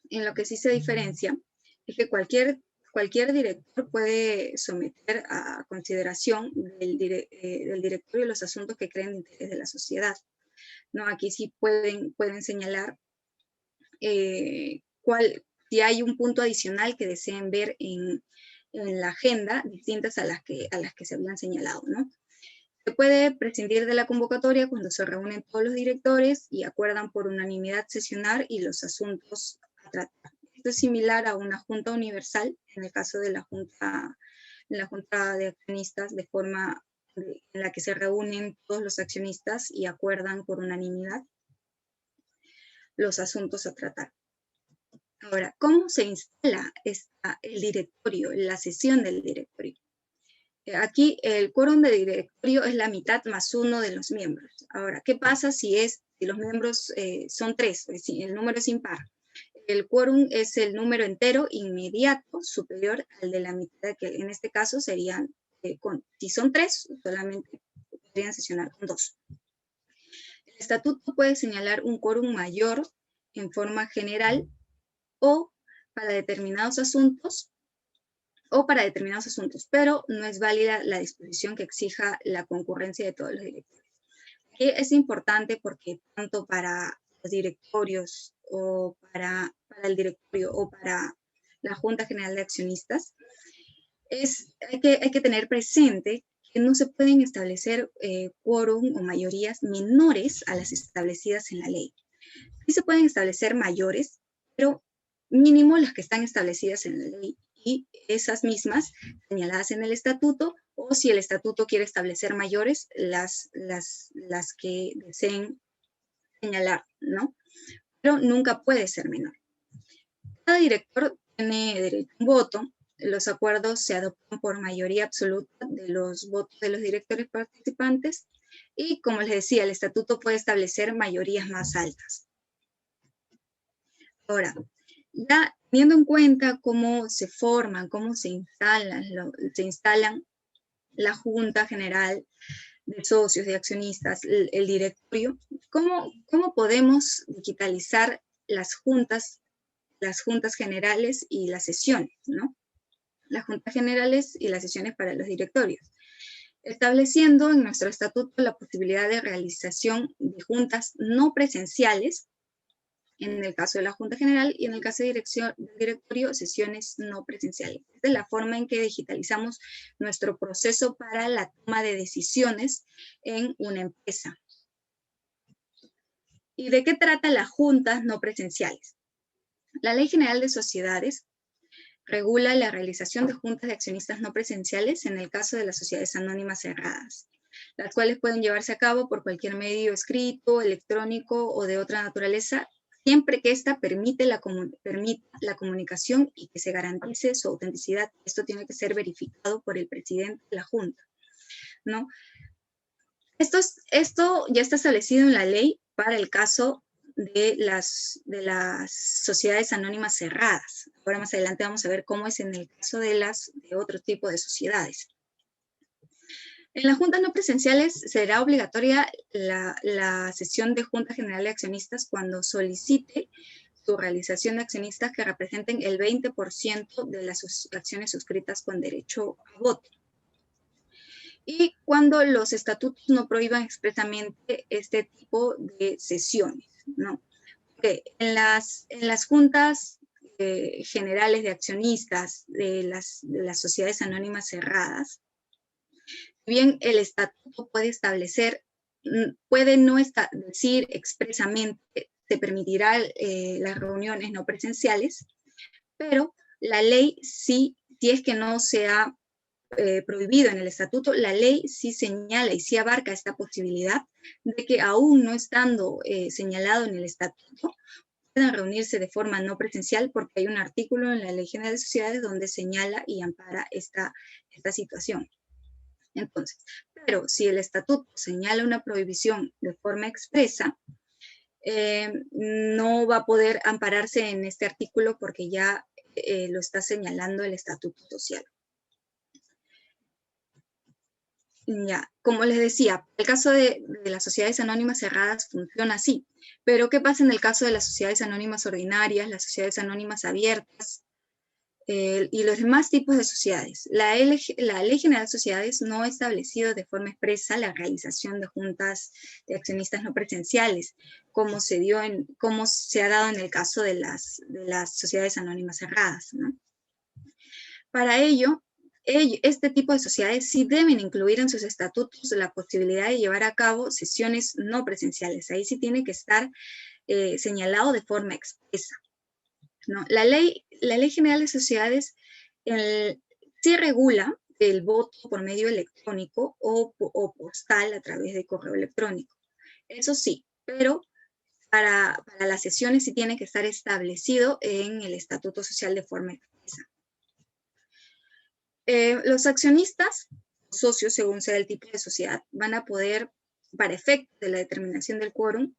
en lo que sí se diferencia es que cualquier director puede someter a consideración del directorio los asuntos que creen de interés de la sociedad, ¿no? Aquí sí pueden señalar si hay un punto adicional que deseen ver en la agenda, distintas a las que se habían señalado, ¿no? Se puede prescindir de la convocatoria cuando se reúnen todos los directores y acuerdan por unanimidad sesionar y los asuntos a tratar. Esto es similar a una junta universal, en el caso de la junta de accionistas, de forma en la que se reúnen todos los accionistas y acuerdan por unanimidad los asuntos a tratar. Ahora, ¿cómo se instala el directorio, la sesión del directorio? Aquí el quórum de directorio es la mitad más uno de los miembros. Ahora, ¿qué pasa si los miembros son 3, si el número es impar? El quórum es el número entero inmediato superior al de la mitad, que en este caso serían, si son 3, solamente podrían sesionar con 2. El estatuto puede señalar un quórum mayor en forma general o para determinados asuntos, pero no es válida la disposición que exija la concurrencia de todos los directores. Aquí es importante porque tanto para los directorios o para el directorio o para la Junta General de Accionistas, hay que tener presente que no se pueden establecer quórum o mayorías menores a las establecidas en la ley. Sí se pueden establecer mayores, pero mínimo las que están establecidas en la ley y esas mismas señaladas en el estatuto, o si el estatuto quiere establecer mayores, las que deseen señalar, ¿no? Pero nunca puede ser menor. Cada director tiene derecho a un voto. Los acuerdos se adoptan por mayoría absoluta de los votos de los directores participantes y, como les decía, el estatuto puede establecer mayorías más altas. Ahora, ya teniendo en cuenta cómo se forman, cómo se instalan la Junta General de Socios, de Accionistas, el directorio, ¿cómo podemos digitalizar las juntas generales y las sesiones, ¿no? Las juntas generales y las sesiones para los directorios, estableciendo en nuestro estatuto la posibilidad de realización de juntas no presenciales, en el caso de la Junta General, y en el caso del directorio, sesiones no presenciales. Esta es la forma en que digitalizamos nuestro proceso para la toma de decisiones en una empresa. ¿Y de qué trata las juntas no presenciales? La Ley General de Sociedades regula la realización de juntas de accionistas no presenciales en el caso de las sociedades anónimas cerradas, las cuales pueden llevarse a cabo por cualquier medio escrito, electrónico o de otra naturaleza, siempre que ésta permita la comunicación y que se garantice su autenticidad. Esto tiene que ser verificado por el presidente de la Junta, ¿no? Esto ya está establecido en la ley para el caso de las sociedades anónimas cerradas. Ahora más adelante vamos a ver cómo es en el caso de otro tipo de sociedades. En las juntas no presenciales será obligatoria la sesión de Junta General de Accionistas cuando solicite su realización de accionistas que representen el 20% de las acciones suscritas con derecho a voto. Y cuando los estatutos no prohíban expresamente este tipo de sesiones, ¿no? Porque en las juntas generales de accionistas de las sociedades anónimas cerradas, bien el estatuto puede no decir expresamente, se permitirá las reuniones no presenciales, pero la ley sí, si es que no se ha prohibido en el estatuto, la ley sí señala y sí abarca esta posibilidad de que aún no estando señalado en el estatuto, puedan reunirse de forma no presencial, porque hay un artículo en la Ley General de Sociedades donde señala y ampara esta situación. Entonces, pero si el estatuto señala una prohibición de forma expresa, no va a poder ampararse en este artículo porque ya lo está señalando el estatuto social. Ya, como les decía, el caso de las sociedades anónimas cerradas funciona así, pero ¿qué pasa en el caso de las sociedades anónimas ordinarias, las sociedades anónimas abiertas y los demás tipos de sociedades? La Ley General de Sociedades no ha establecido de forma expresa la realización de juntas de accionistas no presenciales, como se ha dado en el caso de las sociedades anónimas cerradas, ¿no? Para ello, este tipo de sociedades sí deben incluir en sus estatutos la posibilidad de llevar a cabo sesiones no presenciales. Ahí sí tiene que estar señalado de forma expresa, ¿no? La ley General de Sociedades sí regula el voto por medio electrónico o postal a través de correo electrónico. Eso sí, pero para las sesiones sí tiene que estar establecido en el Estatuto Social de forma expresa. Los accionistas, socios, según sea el tipo de sociedad, van a poder, para efecto de la determinación del quórum,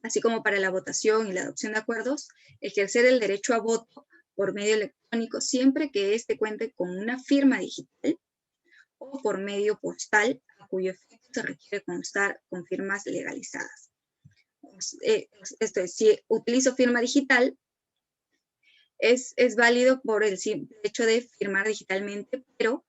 así como para la votación y la adopción de acuerdos, ejercer el derecho a voto por medio electrónico siempre que éste cuente con una firma digital o por medio postal, a cuyo efecto se requiere constar con firmas legalizadas. Esto es, si utilizo firma digital, es válido por el simple hecho de firmar digitalmente, pero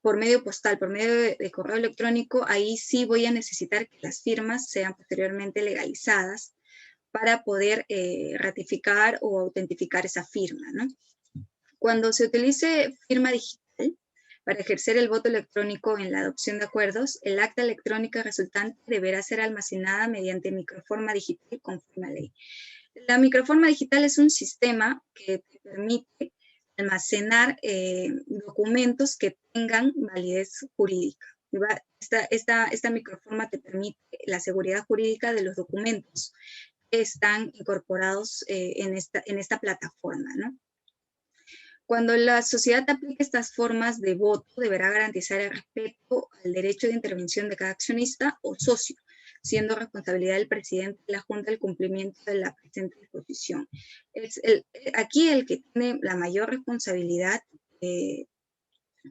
por medio postal, por medio de correo electrónico, ahí sí voy a necesitar que las firmas sean posteriormente legalizadas para poder ratificar o autentificar esa firma, ¿no? Cuando se utilice firma digital para ejercer el voto electrónico en la adopción de acuerdos, el acta electrónica resultante deberá ser almacenada mediante microforma digital conforme a ley. La microforma digital es un sistema que te permite almacenar documentos que tengan validez jurídica. Esta microforma te permite la seguridad jurídica de los documentos que están incorporados en esta plataforma, ¿no? Cuando la sociedad aplique estas formas de voto, deberá garantizar el respeto al derecho de intervención de cada accionista o socio, siendo responsabilidad del presidente de la Junta el cumplimiento de la presente disposición. Aquí el que tiene la mayor responsabilidad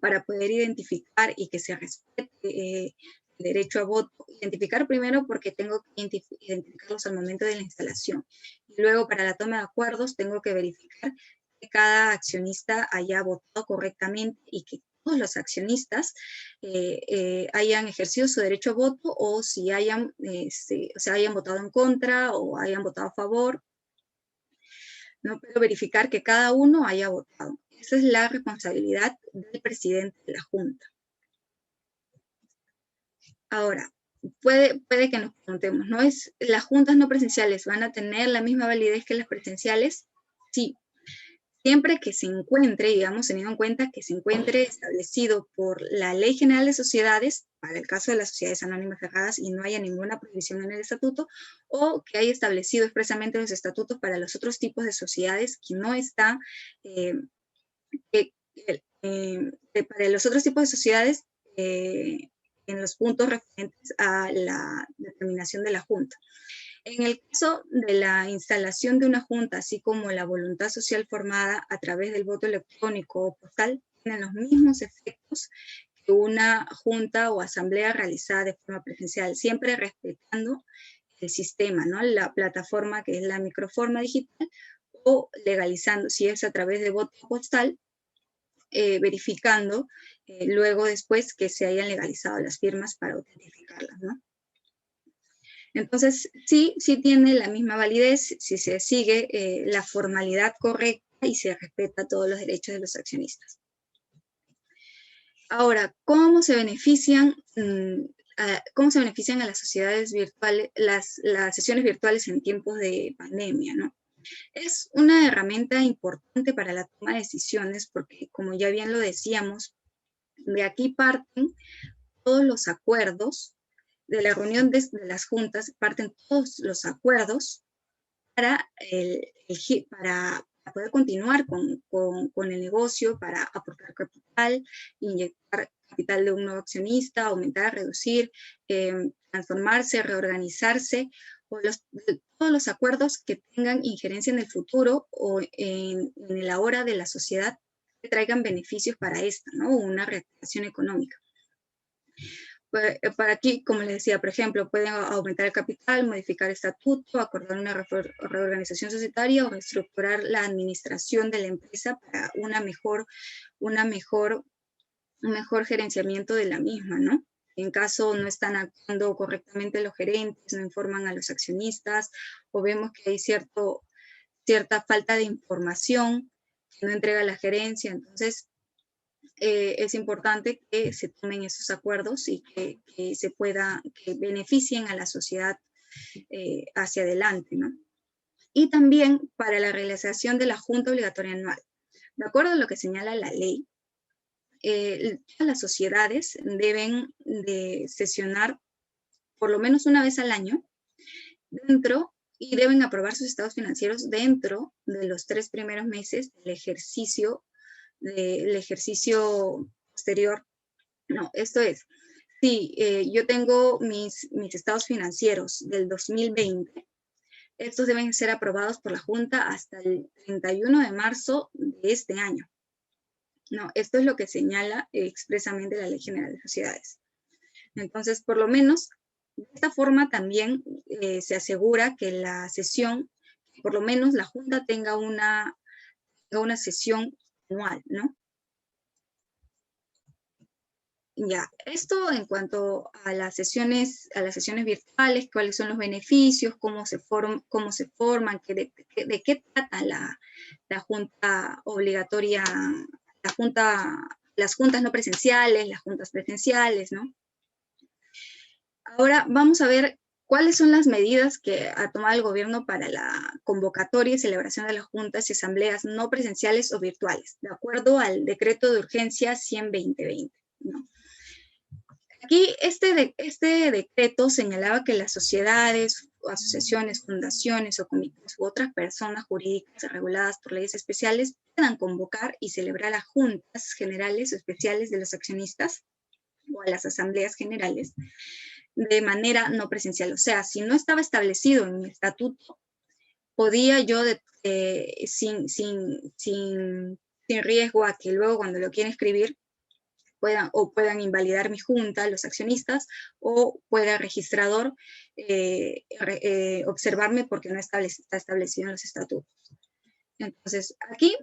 para poder identificar y que se respete el derecho a voto. Identificar primero porque tengo que identificarlos al momento de la instalación. Y luego para la toma de acuerdos tengo que verificar que cada accionista haya votado correctamente y que todos los accionistas hayan ejercido su derecho a voto o si hayan votado en contra o hayan votado a favor. No puedo verificar que cada uno haya votado. Esa es la responsabilidad del presidente de la Junta. Ahora, puede que nos preguntemos, ¿no? ¿Las juntas no presenciales van a tener la misma validez que las presenciales? Sí. Siempre que se encuentre, digamos, teniendo en cuenta que se encuentre establecido por la Ley General de Sociedades, para el caso de las sociedades anónimas cerradas y no haya ninguna prohibición en el estatuto, o que haya establecido expresamente los estatutos para los otros tipos de sociedades que no está, para los otros tipos de sociedades en los puntos referentes a la determinación de la Junta. En el caso de la instalación de una junta, así como la voluntad social formada a través del voto electrónico o postal, tienen los mismos efectos que una junta o asamblea realizada de forma presencial, siempre respetando el sistema, ¿no? La plataforma que es la microforma digital, o legalizando, si es a través de voto postal, verificando luego después que se hayan legalizado las firmas para autentificarlas, ¿no? Entonces, sí tiene la misma validez si se sigue la formalidad correcta y se respeta todos los derechos de los accionistas. Ahora, ¿cómo se benefician a las sociedades virtuales, las sesiones virtuales en tiempos de pandemia, ¿no? Es una herramienta importante para la toma de decisiones porque, como ya bien lo decíamos, de aquí parten todos los acuerdos. De la reunión de las juntas parten todos los acuerdos para poder continuar con el negocio, para aportar capital, inyectar capital de un nuevo accionista, aumentar, reducir, transformarse, reorganizarse, o todos los acuerdos que tengan injerencia en el futuro o en el ahora de la sociedad que traigan beneficios para esta, ¿no? Una reactivación económica. Para aquí, como les decía, por ejemplo, pueden aumentar el capital, modificar el estatuto, acordar una reorganización societaria o reestructurar la administración de la empresa para un mejor gerenciamiento de la misma, ¿no? En caso no están actuando correctamente los gerentes, no informan a los accionistas, o vemos que hay cierta falta de información que no entrega la gerencia, entonces es importante que se tomen esos acuerdos y que beneficien a la sociedad hacia adelante, ¿no? Y también para la realización de la Junta Obligatoria Anual. De acuerdo a lo que señala la ley, todas las sociedades deben de sesionar por lo menos una vez al año y deben aprobar sus estados financieros dentro de los 3 primeros meses del ejercicio posterior. No, esto es, si yo tengo mis estados financieros del 2020, estos deben ser aprobados por la Junta hasta el 31 de marzo de este año. No, esto es lo que señala expresamente la Ley General de Sociedades. Entonces, por lo menos, de esta forma también se asegura que la sesión, por lo menos la Junta tenga una sesión anual, ¿no? Ya, esto en cuanto a las sesiones virtuales, cuáles son los beneficios, cómo se forman, de qué trata la junta obligatoria, las juntas no presenciales, las juntas presenciales, ¿no? Ahora vamos a ver cuáles son las medidas que ha tomado el gobierno para la convocatoria y celebración de las juntas y asambleas no presenciales o virtuales, de acuerdo al decreto de urgencia 100/2020, ¿no? Aquí este decreto señalaba que las sociedades, asociaciones, fundaciones o comités u otras personas jurídicas reguladas por leyes especiales puedan convocar y celebrar a juntas generales o especiales de los accionistas o a las asambleas generales de manera no presencial. O sea, si no estaba establecido en mi estatuto, podía yo, sin riesgo a que luego cuando lo quiera escribir, puedan invalidar mi junta, los accionistas, o pueda el registrador observarme porque no está establecido en los estatutos. Entonces, aquí,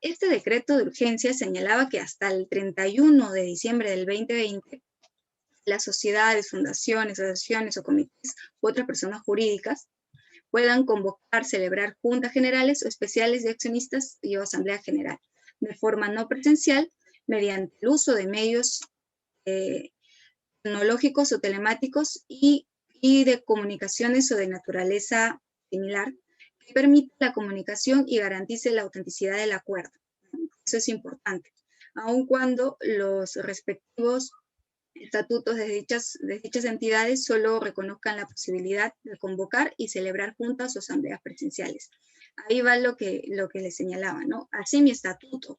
este decreto de urgencia señalaba que hasta el 31 de diciembre del 2020, las sociedades, fundaciones, asociaciones o comités u otras personas jurídicas puedan convocar, celebrar juntas generales o especiales de accionistas y o asamblea general de forma no presencial, mediante el uso de medios tecnológicos o telemáticos y de comunicaciones o de naturaleza similar, que permita la comunicación y garantice la autenticidad del acuerdo. Eso es importante, aun cuando los respectivos estatutos de dichas entidades solo reconozcan la posibilidad de convocar y celebrar juntas o asambleas presenciales. Ahí va lo que les señalaba, ¿no? Así mi estatuto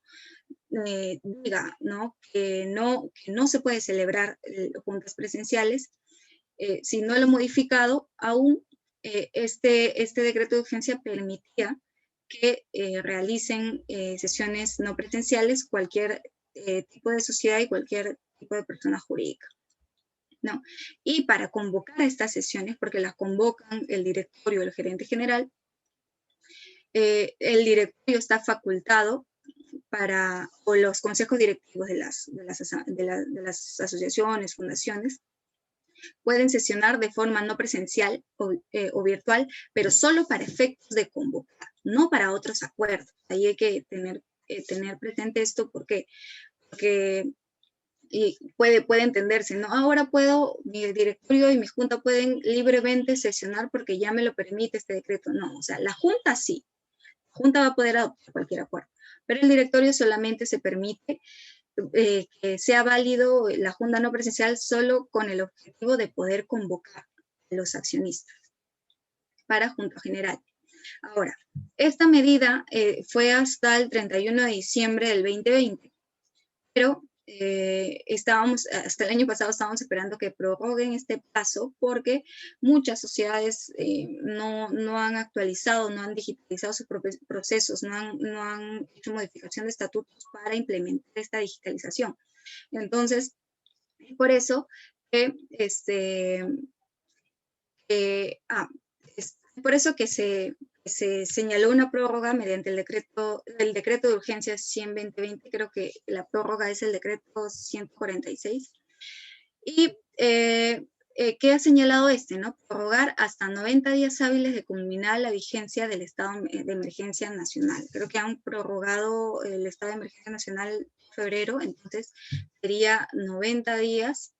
diga, ¿no? Que no se puede celebrar juntas presenciales. Si no lo he modificado, aún este decreto de urgencia permitía que realicen sesiones no presenciales cualquier tipo de sociedad y cualquier tipo de persona jurídica, ¿no? Y para convocar a estas sesiones, porque las convocan el directorio o el gerente general, el directorio está facultado o los consejos directivos de las asociaciones, fundaciones, pueden sesionar de forma no presencial o virtual, pero solo para efectos de convocar, no para otros acuerdos. Ahí hay que tener presente esto porque puede entenderse, ¿no? Ahora mi directorio y mi junta pueden libremente sesionar porque ya me lo permite este decreto. No, o sea, la junta sí. La junta va a poder adoptar cualquier acuerdo, pero el directorio solamente se permite que sea válido la junta no presencial solo con el objetivo de poder convocar a los accionistas para junta general. Ahora, esta medida fue hasta el 31 de diciembre del 2020, pero hasta el año pasado estábamos esperando que prorroguen este plazo porque muchas sociedades no han actualizado, no han digitalizado sus procesos, no han hecho modificación de estatutos para implementar esta digitalización. Entonces, por eso por eso que se señaló una prórroga mediante el decreto de urgencia 100/2020, creo que la prórroga es el decreto 146. Y ¿qué ha señalado ¿no? Prorrogar hasta 90 días hábiles de culminar la vigencia del estado de emergencia nacional. Creo que han prorrogado el estado de emergencia nacional en febrero, entonces sería 90 días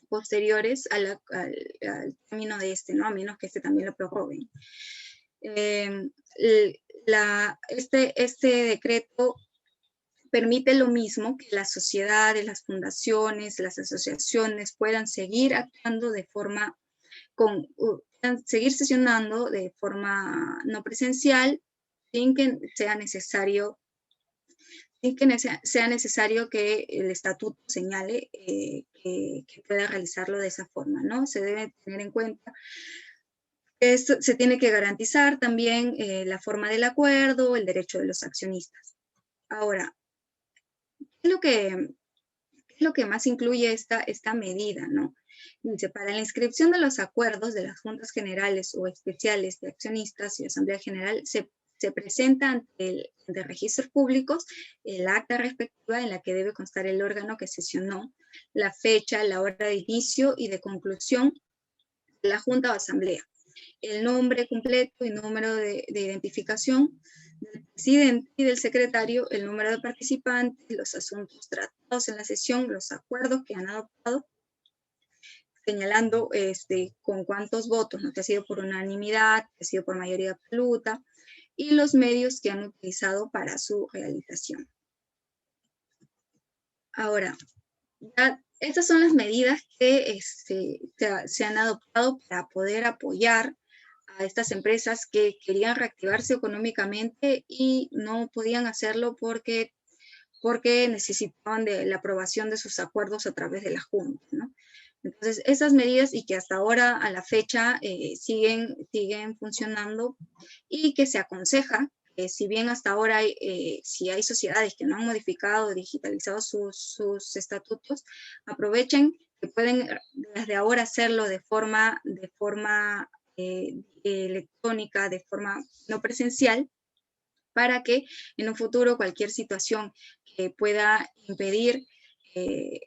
posteriores al término de ¿no? A menos que también lo prorroguen. Este decreto permite lo mismo que las sociedades, las fundaciones, las asociaciones puedan seguir actuando de forma, seguir sesionando de forma no presencial sin que sea necesario que el estatuto señale que pueda realizarlo de esa forma, ¿no? Se debe tener en cuenta que esto se tiene que garantizar también la forma del acuerdo, el derecho de los accionistas. Ahora, ¿qué es lo que más incluye esta medida, ¿no? Dice, para la inscripción de los acuerdos de las juntas generales o especiales de accionistas y asamblea general se presenta ante registros públicos el acta respectiva en la que debe constar el órgano que sesionó, la fecha, la hora de inicio y de conclusión de la junta o asamblea, el nombre completo y número de identificación del presidente y del secretario, el número de participantes, los asuntos tratados en la sesión, los acuerdos que han adoptado, señalando con cuántos votos, ¿no? Que ha sido por unanimidad, que ha sido por mayoría absoluta, y los medios que han utilizado para su realización. Ahora, estas son las medidas que se han adoptado para poder apoyar a estas empresas que querían reactivarse económicamente y no podían hacerlo porque necesitaban de la aprobación de sus acuerdos a través de la Junta, ¿no? Entonces, esas medidas y que hasta ahora, a la fecha, siguen funcionando y que se aconseja, si bien hasta ahora si hay sociedades que no han modificado o digitalizado sus estatutos, aprovechen que pueden desde ahora hacerlo de forma electrónica, de forma no presencial, para que en un futuro cualquier situación que pueda impedir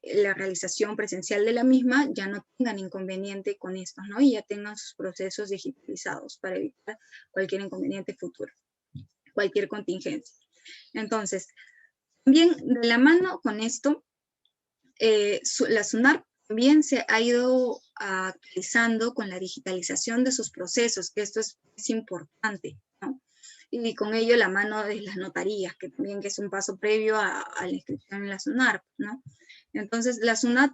la realización presencial de la misma ya no tengan inconveniente con esto, ¿no? Y ya tengan sus procesos digitalizados para evitar cualquier inconveniente futuro, cualquier contingencia. Entonces, también de la mano con esto, la SUNARP también se ha ido actualizando con la digitalización de sus procesos, que esto es importante, ¿no? Y con ello la mano de las notarías, que también es un paso previo a la inscripción en la SUNARP, ¿no? Entonces, la SUNAT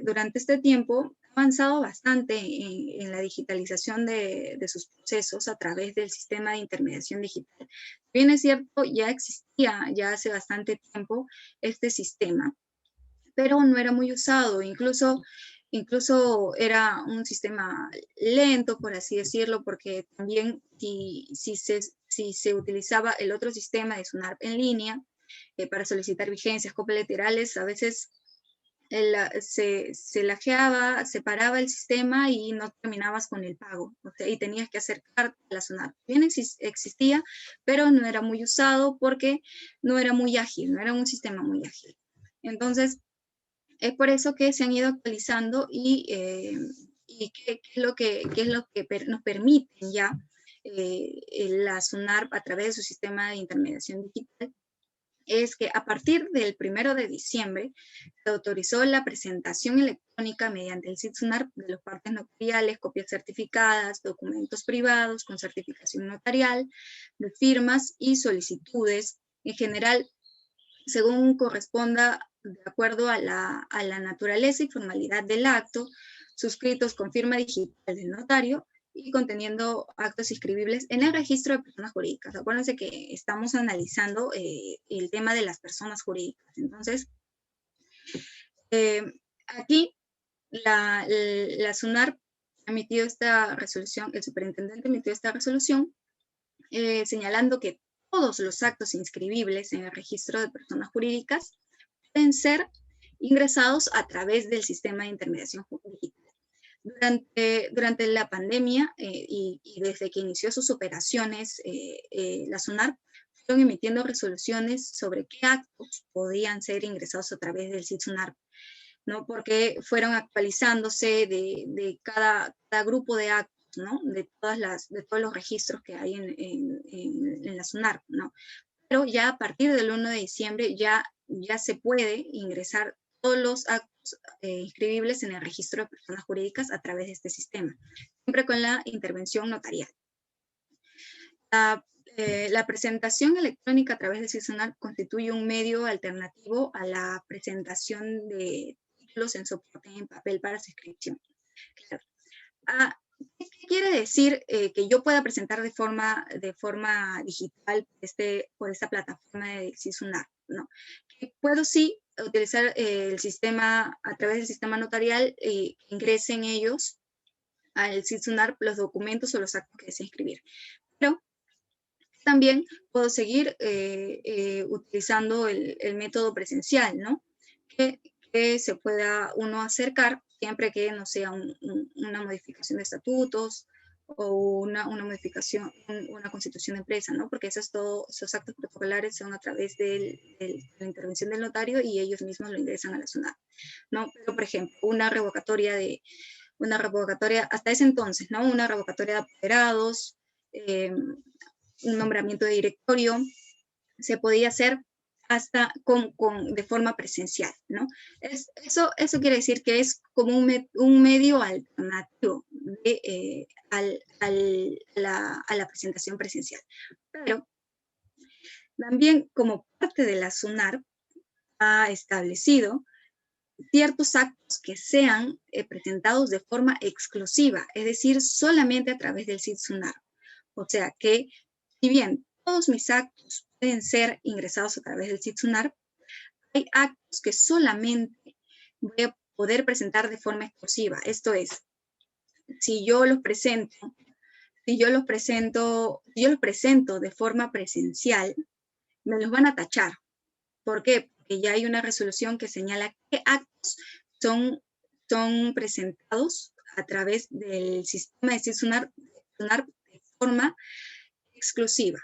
durante este tiempo ha avanzado bastante en la digitalización de sus procesos a través del sistema de intermediación digital. Bien es cierto, ya existía ya hace bastante tiempo este sistema, pero no era muy usado, incluso era un sistema lento, por así decirlo, porque también si se utilizaba el otro sistema de SUNARP en línea para solicitar vigencias colaterales, a veces se lajeaba, se paraba el sistema y no terminabas con el pago, o sea, y tenías que acercarte a la SUNARP. Bien existía, pero no era muy usado porque no era muy ágil, no era un sistema muy ágil. Entonces, es por eso que se han ido actualizando y qué es lo que nos permiten ya la SUNARP a través de su sistema de intermediación digital, es que a partir del 1 de diciembre se autorizó la presentación electrónica mediante el SIT-SUNARP de los partes notariales, copias certificadas, documentos privados con certificación notarial, de firmas y solicitudes, en general, según corresponda de acuerdo a la naturaleza y formalidad del acto, suscritos con firma digital del notario y conteniendo actos inscribibles en el registro de personas jurídicas. Acuérdense que estamos analizando el tema de las personas jurídicas. Entonces, aquí la SUNARP ha emitido esta resolución, el superintendente emitió esta resolución señalando que todos los actos inscribibles en el registro de personas jurídicas pueden ser ingresados a través del sistema de intermediación digital. Durante la pandemia y desde que inició sus operaciones, la SUNARP fueron emitiendo resoluciones sobre qué actos podían ser ingresados a través del SIT-SUNARP, ¿no? Porque fueron actualizándose de cada grupo de actos, ¿no? De todos los registros que hay en la SUNARP, ¿no? Pero ya a partir del 1 de diciembre ya se puede ingresar todos los actos inscribibles en el registro de personas jurídicas a través de este sistema, siempre con la intervención notarial. La presentación electrónica a través del SID-SUNAR constituye un medio alternativo a la presentación de títulos en soporte en papel para su inscripción. Claro. ¿Qué quiere decir que yo pueda presentar de forma digital por esta plataforma de SID-SUNAR? ¿No? Que puedo sí utilizar el sistema, a través del sistema notarial, ingresen ellos al SID-SUNAR los documentos o los actos que deseen inscribir. Pero también puedo seguir utilizando el método presencial, ¿no? Que se pueda uno acercar siempre que no sea una modificación de estatutos o una modificación, una constitución de empresa, ¿no? Porque esos actos protocolares son a través de la intervención del notario y ellos mismos lo ingresan a la SUNAR, ¿no? Pero, por ejemplo, una revocatoria, hasta ese entonces, ¿no? Una revocatoria de apoderados, un nombramiento de directorio, se podía hacer hasta de forma presencial, ¿no? Eso quiere decir que es como un medio alternativo a la presentación presencial. Pero también como parte de la SUNAR ha establecido ciertos actos que sean presentados de forma exclusiva, es decir, solamente a través del SID-SUNAR. O sea que, si bien todos mis actos pueden ser ingresados a través del SID-SUNAR, hay actos que solamente voy a poder presentar de forma exclusiva. Esto es, si yo los presento de forma presencial, me los van a tachar. ¿Por qué? Porque ya hay una resolución que señala qué actos son presentados a través del sistema de SID-SUNAR de forma exclusiva.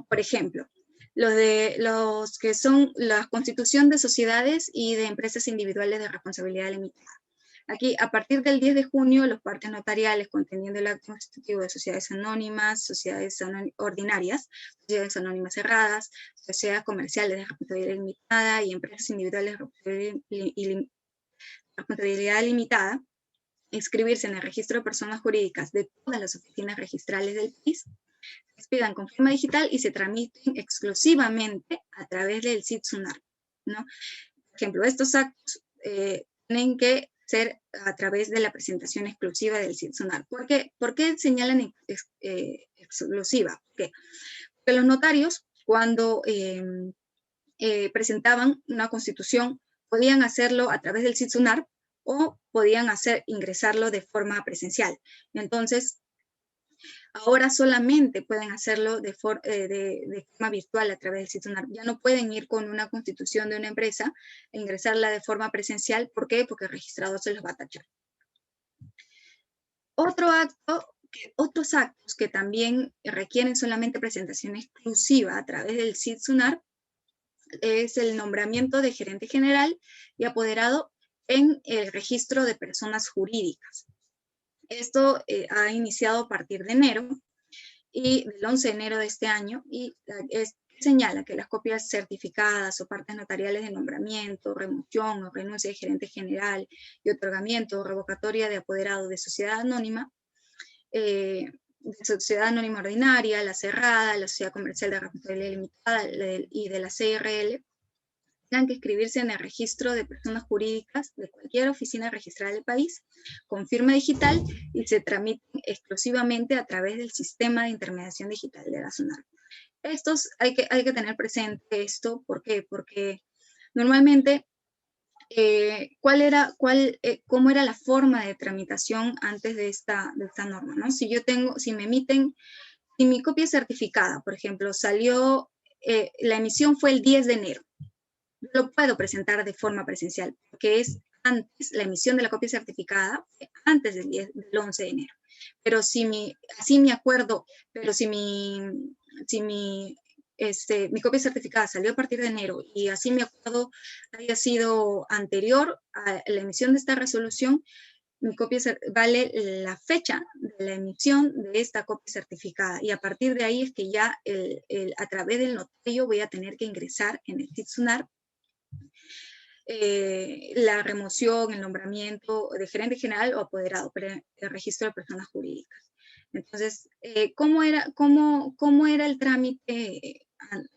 Por ejemplo, los que son la constitución de sociedades y de empresas individuales de responsabilidad limitada. Aquí, a partir del 10 de junio, los partes notariales conteniendo el acto constitutivo de sociedades anónimas, sociedades ordinarias, sociedades anónimas cerradas, sociedades comerciales de responsabilidad limitada y empresas individuales de responsabilidad limitada, inscribirse en el registro de personas jurídicas de todas las oficinas registrales del país, se expidan con firma digital y se tramiten exclusivamente a través del SID-SUNAR, ¿no? Por ejemplo, estos actos tienen que ser a través de la presentación exclusiva del SID-SUNAR. ¿Por qué señalan exclusiva? Porque los notarios, cuando presentaban una constitución, podían hacerlo a través del SID-SUNAR o podían ingresarlo de forma presencial. Entonces, ahora solamente pueden hacerlo de forma virtual a través del SID-SUNAR. Ya no pueden ir con una constitución de una empresa e ingresarla de forma presencial. ¿Por qué? Porque el registrador se los va a tachar. Otros actos que también requieren solamente presentación exclusiva a través del SID-SUNAR es el nombramiento de gerente general y apoderado en el registro de personas jurídicas. Esto ha iniciado a partir de enero y del 11 de enero de este año y señala que las copias certificadas o partes notariales de nombramiento, remoción o renuncia de gerente general y otorgamiento o revocatoria de apoderado de sociedad anónima ordinaria, la cerrada, la sociedad comercial de responsabilidad limitada y de la CRL, tengan que inscribirse en el registro de personas jurídicas de cualquier oficina registrada del país con firma digital y se tramiten exclusivamente a través del sistema de intermediación digital de la SUNAR. Hay que tener presente esto. ¿Por qué? Porque normalmente, ¿cómo era la forma de tramitación antes de esta norma, ¿no? Si mi copia certificada, por ejemplo, la emisión fue el 10 de enero, lo puedo presentar de forma presencial, porque es antes, la emisión de la copia certificada, antes del 11 de enero. Pero si mi copia certificada salió a partir de enero y así mi acuerdo haya sido anterior a la emisión de esta resolución, mi copia vale la fecha de la emisión de esta copia certificada y a partir de ahí es que ya a través del notario voy a tener que ingresar en el SID-SUNAR la remoción, el nombramiento de gerente general o apoderado para el registro de personas jurídicas. Entonces, ¿cómo era el trámite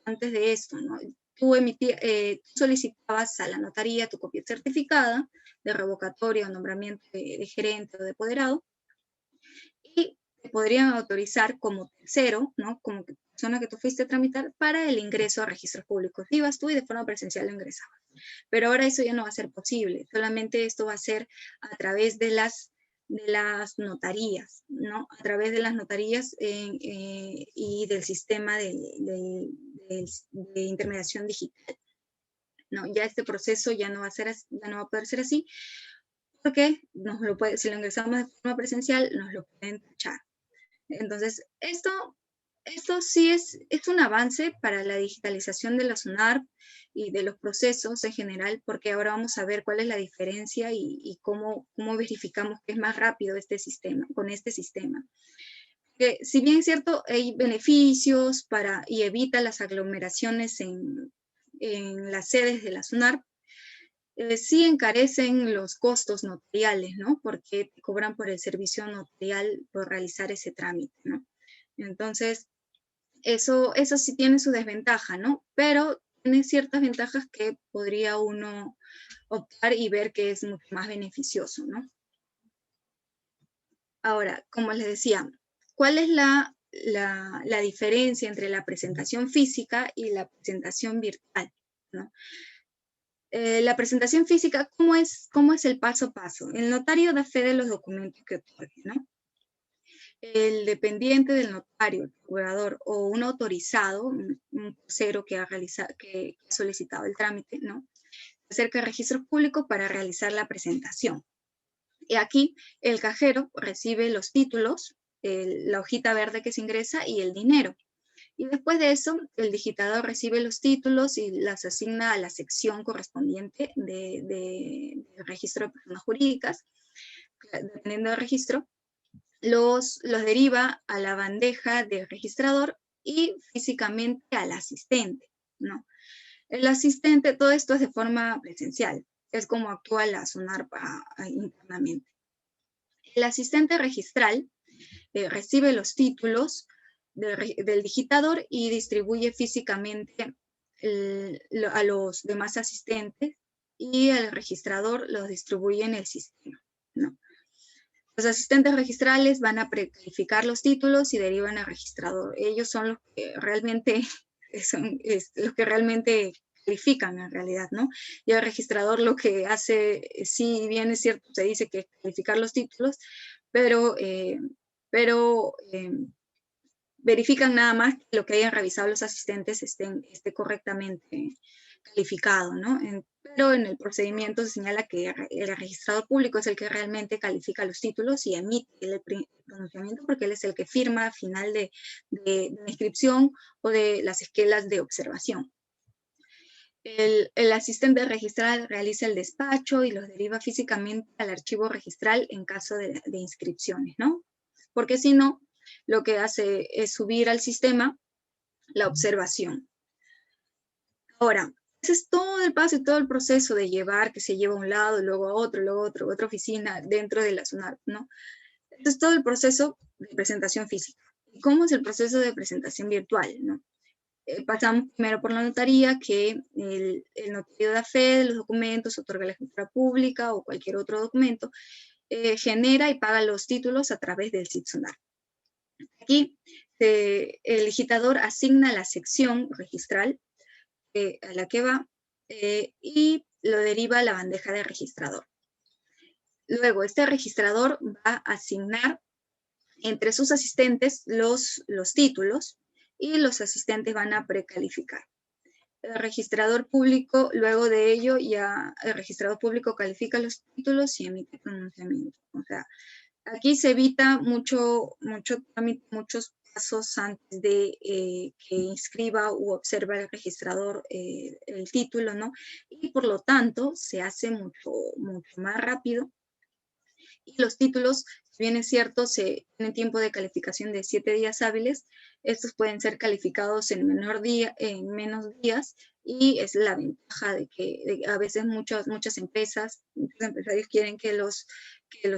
antes de esto, ¿no? Tú solicitabas a la notaría tu copia certificada de revocatoria o nombramiento de gerente o de apoderado, y te podrían autorizar como tercero, ¿no? Como persona que tú fuiste a tramitar para el ingreso a registros públicos. Ibas tú y de forma presencial lo ingresabas. Pero ahora eso ya no va a ser posible. Solamente esto va a ser a través de las notarías, ¿no? A través de las notarías y del sistema de intermediación digital. No, ya este proceso ya no va a poder ser así, porque si lo ingresamos de forma presencial, nos lo pueden tachar. Entonces, esto sí es un avance para la digitalización de la SUNARP y de los procesos en general, porque ahora vamos a ver cuál es la diferencia y cómo verificamos que es más rápido con este sistema. Que si bien es cierto, hay beneficios y evita las aglomeraciones en las sedes de la SUNARP, sí encarecen los costos notariales, ¿no? Porque te cobran por el servicio notarial por realizar ese trámite, ¿no? Entonces, eso sí tiene su desventaja, ¿no? Pero tiene ciertas ventajas que podría uno optar y ver que es mucho más beneficioso, ¿no? Ahora, como les decía, ¿cuál es la diferencia entre la presentación física y la presentación virtual, ¿no? La presentación física, ¿cómo es el paso a paso? El notario da fe de los documentos que otorgue, ¿no? El dependiente del notario, el procurador o un autorizado, un tercero que ha solicitado el trámite, ¿no? Se acerca al registro público para realizar la presentación. Y aquí el cajero recibe los títulos, la hojita verde que se ingresa y el dinero. Y después de eso, el digitador recibe los títulos y las asigna a la sección correspondiente del registro de personas jurídicas. Dependiendo del registro, los deriva a la bandeja del registrador y físicamente al asistente, ¿no? El asistente, todo esto es de forma presencial, es como actúa la SUNARP internamente. El asistente registral recibe los títulos del digitador y distribuye físicamente a los demás asistentes, y el registrador los distribuye en el sistema, ¿no? Los asistentes registrales van a precalificar los títulos y derivan al registrador. Ellos son los que realmente califican en realidad, ¿no? Y el registrador lo que hace, si bien es cierto, se dice que calificar los títulos, pero verifican nada más que lo que hayan revisado los asistentes esté correctamente calificado, ¿no? Pero en el procedimiento se señala que el registrador público es el que realmente califica los títulos y emite el pronunciamiento, porque él es el que firma al final de la inscripción o de las esquelas de observación. El asistente registral realiza el despacho y los deriva físicamente al archivo registral en caso de inscripciones, ¿no? Porque si no, lo que hace es subir al sistema la observación. Ahora, ese es todo el paso y todo el proceso de que se lleva a un lado, luego a otro, luego a otra oficina dentro de la SUNARP, ¿no? Este es todo el proceso de presentación física. ¿Y cómo es el proceso de presentación virtual, no? Pasamos primero por la notaría, que el notario da fe de los documentos, otorga la escritura pública o cualquier otro documento, genera y paga los títulos a través del SIT SUNARP. Aquí el digitador asigna la sección registral a la que va y lo deriva a la bandeja de registrador. Luego, este registrador va a asignar entre sus asistentes los títulos, y los asistentes van a precalificar. El registrador público, luego de ello, el registrador público califica los títulos y emite pronunciamiento. O sea, aquí se evita muchos pasos antes de que inscriba u observe el registrador el título, ¿no? Y por lo tanto, se hace mucho más rápido. Y los títulos, si bien es cierto, se tienen tiempo de calificación de 7 días hábiles, estos pueden ser calificados en menos días, y es la ventaja de que a veces muchos empresarios quieren que los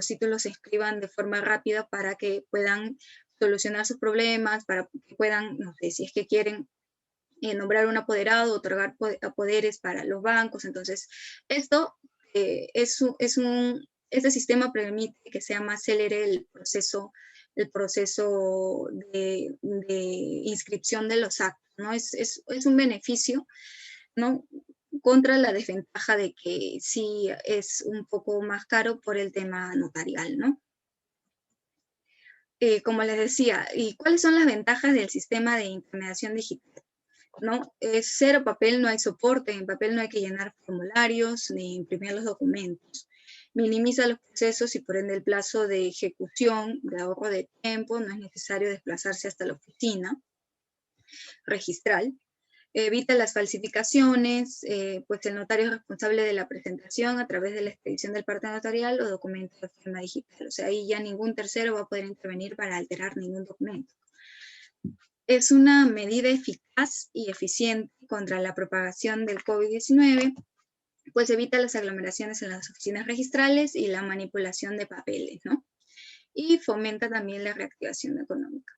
títulos se escriban de forma rápida para que puedan solucionar sus problemas, para que puedan, no sé, si es que quieren nombrar un apoderado, otorgar poderes para los bancos. Entonces, esto este sistema permite que sea más célere el proceso de inscripción de los actos, ¿no? Es un beneficio, ¿no? Contra la desventaja de que sí es un poco más caro por el tema notarial, ¿no? Como les decía, ¿y cuáles son las ventajas del sistema de intermediación digital? ¿No? Es cero papel, no hay soporte, en papel no hay que llenar formularios ni imprimir los documentos. Minimiza los procesos y por ende el plazo de ejecución, de ahorro de tiempo, no es necesario desplazarse hasta la oficina registral. Evita las falsificaciones, pues el notario es responsable de la presentación a través de la expedición del parte notarial o documento de forma digital. O sea, ahí ya ningún tercero va a poder intervenir para alterar ningún documento. Es una medida eficaz y eficiente contra la propagación del COVID-19, pues evita las aglomeraciones en las oficinas registrales y la manipulación de papeles, ¿no? Y fomenta también la reactivación económica.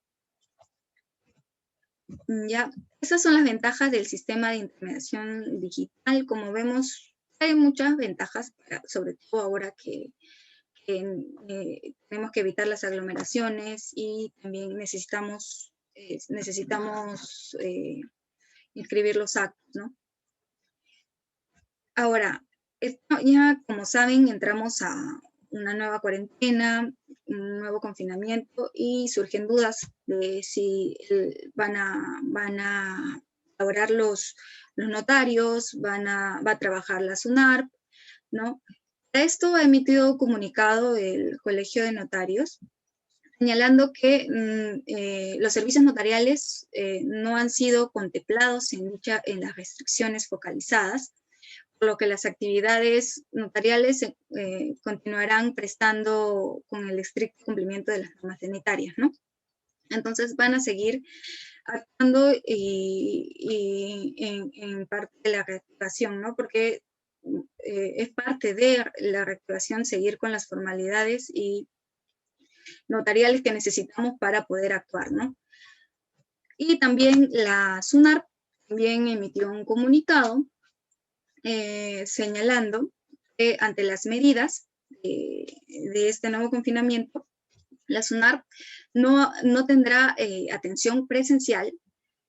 Ya, esas son las ventajas del sistema de intermediación digital. Como vemos, hay muchas ventajas, sobre todo ahora que tenemos que evitar las aglomeraciones y también necesitamos inscribir los actos, ¿no? Ahora, esto ya como saben, entramos a una nueva cuarentena, un nuevo confinamiento y surgen dudas de si van a laborar los notarios, va a trabajar la SUNARP, ¿no? Esto ha emitido comunicado el Colegio de Notarios, señalando que los servicios notariales no han sido contemplados en las restricciones focalizadas, por lo que las actividades notariales continuarán prestando con el estricto cumplimiento de las normas sanitarias, ¿no? Entonces van a seguir actuando en parte de la reactivación, ¿no? Porque es parte de la reactivación seguir con las formalidades y notariales que necesitamos para poder actuar, ¿no? Y también la SUNARP también emitió un comunicado señalando que ante las medidas de este nuevo confinamiento, la SUNARP no tendrá atención presencial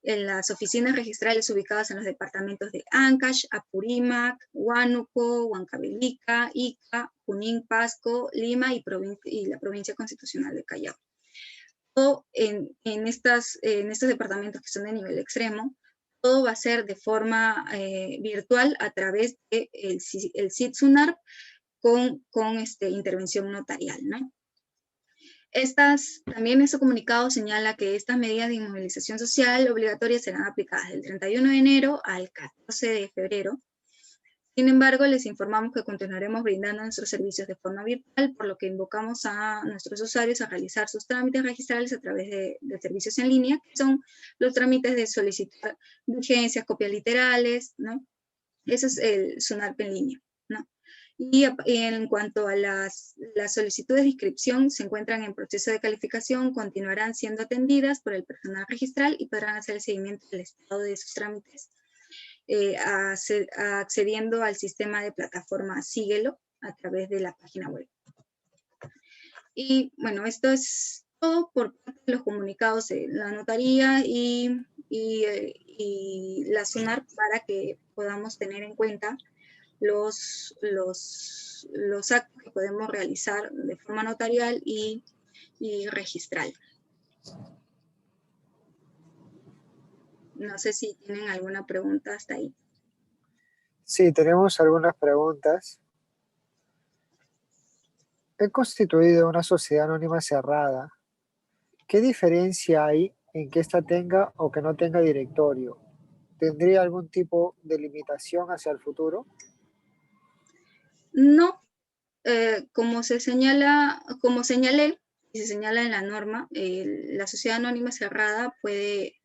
en las oficinas registrales ubicadas en los departamentos de Ancash, Apurímac, Huánuco, Huancavelica, Ica, Junín, Pasco, Lima y la provincia constitucional de Callao. O en estos departamentos que son de nivel extremo, todo va a ser de forma virtual a través del SIT SUNARP con intervención notarial, ¿no? También este comunicado señala que estas medidas de inmovilización social obligatorias serán aplicadas del 31 de enero al 14 de febrero. Sin embargo, les informamos que continuaremos brindando nuestros servicios de forma virtual, por lo que invocamos a nuestros usuarios a realizar sus trámites registrales a través de servicios en línea, que son los trámites de solicitud de urgencias, copias literales, ¿no? Eso es el SUNARP en línea, ¿no? Y en cuanto a las solicitudes de inscripción, se encuentran en proceso de calificación, continuarán siendo atendidas por el personal registral y podrán hacer el seguimiento del estado de sus trámites, accediendo al sistema de plataforma Síguelo a través de la página web. Y bueno, esto es todo por parte de los comunicados de la notaría y la SUNARP para que podamos tener en cuenta los actos que podemos realizar de forma notarial y registral. No sé si tienen alguna pregunta hasta ahí. Sí, tenemos algunas preguntas. He constituido una sociedad anónima cerrada. ¿Qué diferencia hay en que ésta tenga o que no tenga directorio? ¿Tendría algún tipo de limitación hacia el futuro? No, como señalé, y se señala en la norma, la sociedad anónima cerrada puede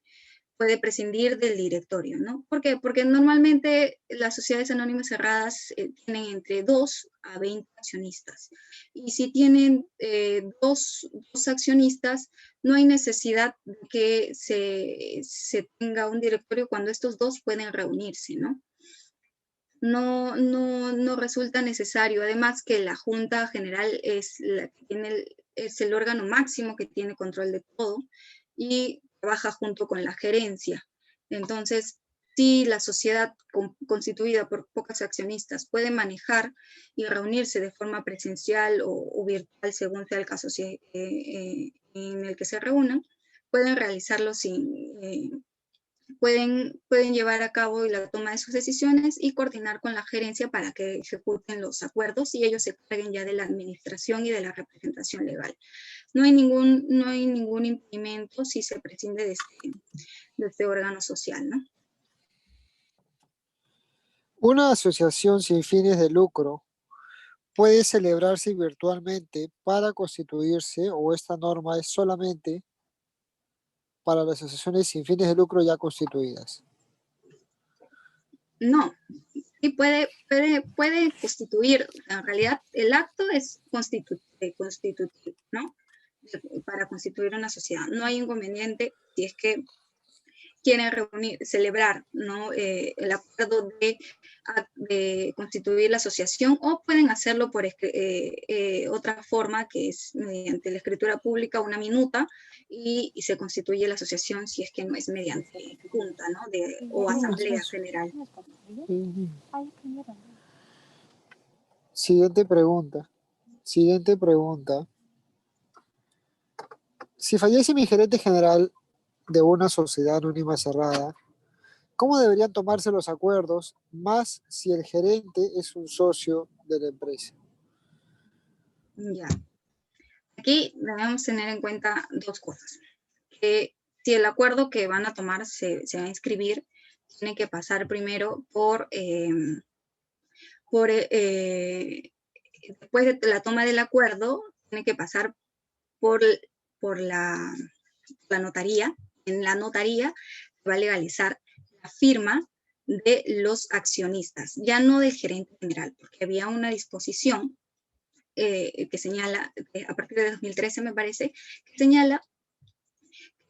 puede prescindir del directorio, ¿no? ¿Por qué? Porque normalmente las sociedades anónimas cerradas tienen entre 2 a 20 accionistas. Y si tienen dos accionistas, no hay necesidad de que se tenga un directorio cuando estos dos pueden reunirse, ¿no? No resulta necesario. Además que la Junta General es el órgano máximo que tiene control de todo y trabaja junto con la gerencia. Entonces, si la sociedad constituida por pocos accionistas puede manejar y reunirse de forma presencial o virtual, según sea el caso en el que se reúnan, pueden realizarlo pueden llevar a cabo la toma de sus decisiones y coordinar con la gerencia para que ejecuten los acuerdos y ellos se encarguen ya de la administración y de la representación legal. No hay ningún impedimento si se prescinde de este órgano social, ¿no? Una asociación sin fines de lucro puede celebrarse virtualmente para constituirse, o esta norma es solamente para las asociaciones sin fines de lucro ya constituidas. No, sí puede constituir, en realidad el acto es constitutivo, ¿no? Para constituir una sociedad. No hay inconveniente si es que quieren celebrar, ¿no? El acuerdo de constituir la asociación, o pueden hacerlo por otra forma, que es mediante la escritura pública, una minuta, y se constituye la asociación si es que no es mediante junta, ¿no? O asamblea general. Siguiente pregunta. Si fallece mi gerente general de una sociedad anónima cerrada, ¿cómo deberían tomarse los acuerdos, más si el gerente es un socio de la empresa? Ya. Aquí debemos tener en cuenta dos cosas. Que si el acuerdo que van a tomar se va a inscribir, tiene que pasar primero después de la toma del acuerdo, tiene que pasar por la notaría. En la notaría se va a legalizar la firma de los accionistas, ya no del gerente general, porque había una disposición que señala, a partir de 2013 me parece, que señala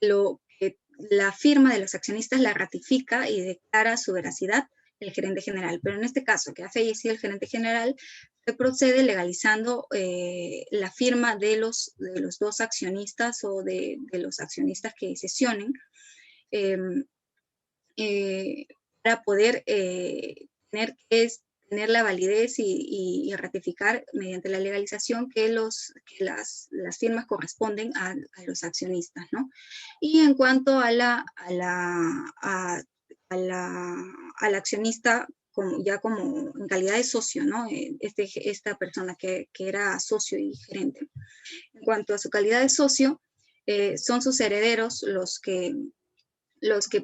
que la firma de los accionistas la ratifica y declara su veracidad el gerente general. Pero en este caso, que ha fallecido el gerente general, se procede legalizando la firma de los dos accionistas o de los accionistas que sesionen para poder tener la validez y ratificar mediante la legalización que las firmas corresponden a los accionistas, ¿no? Y en cuanto al accionista, como en calidad de socio, ¿no? Esta persona que era socio y gerente. En cuanto a su calidad de socio, son sus herederos los que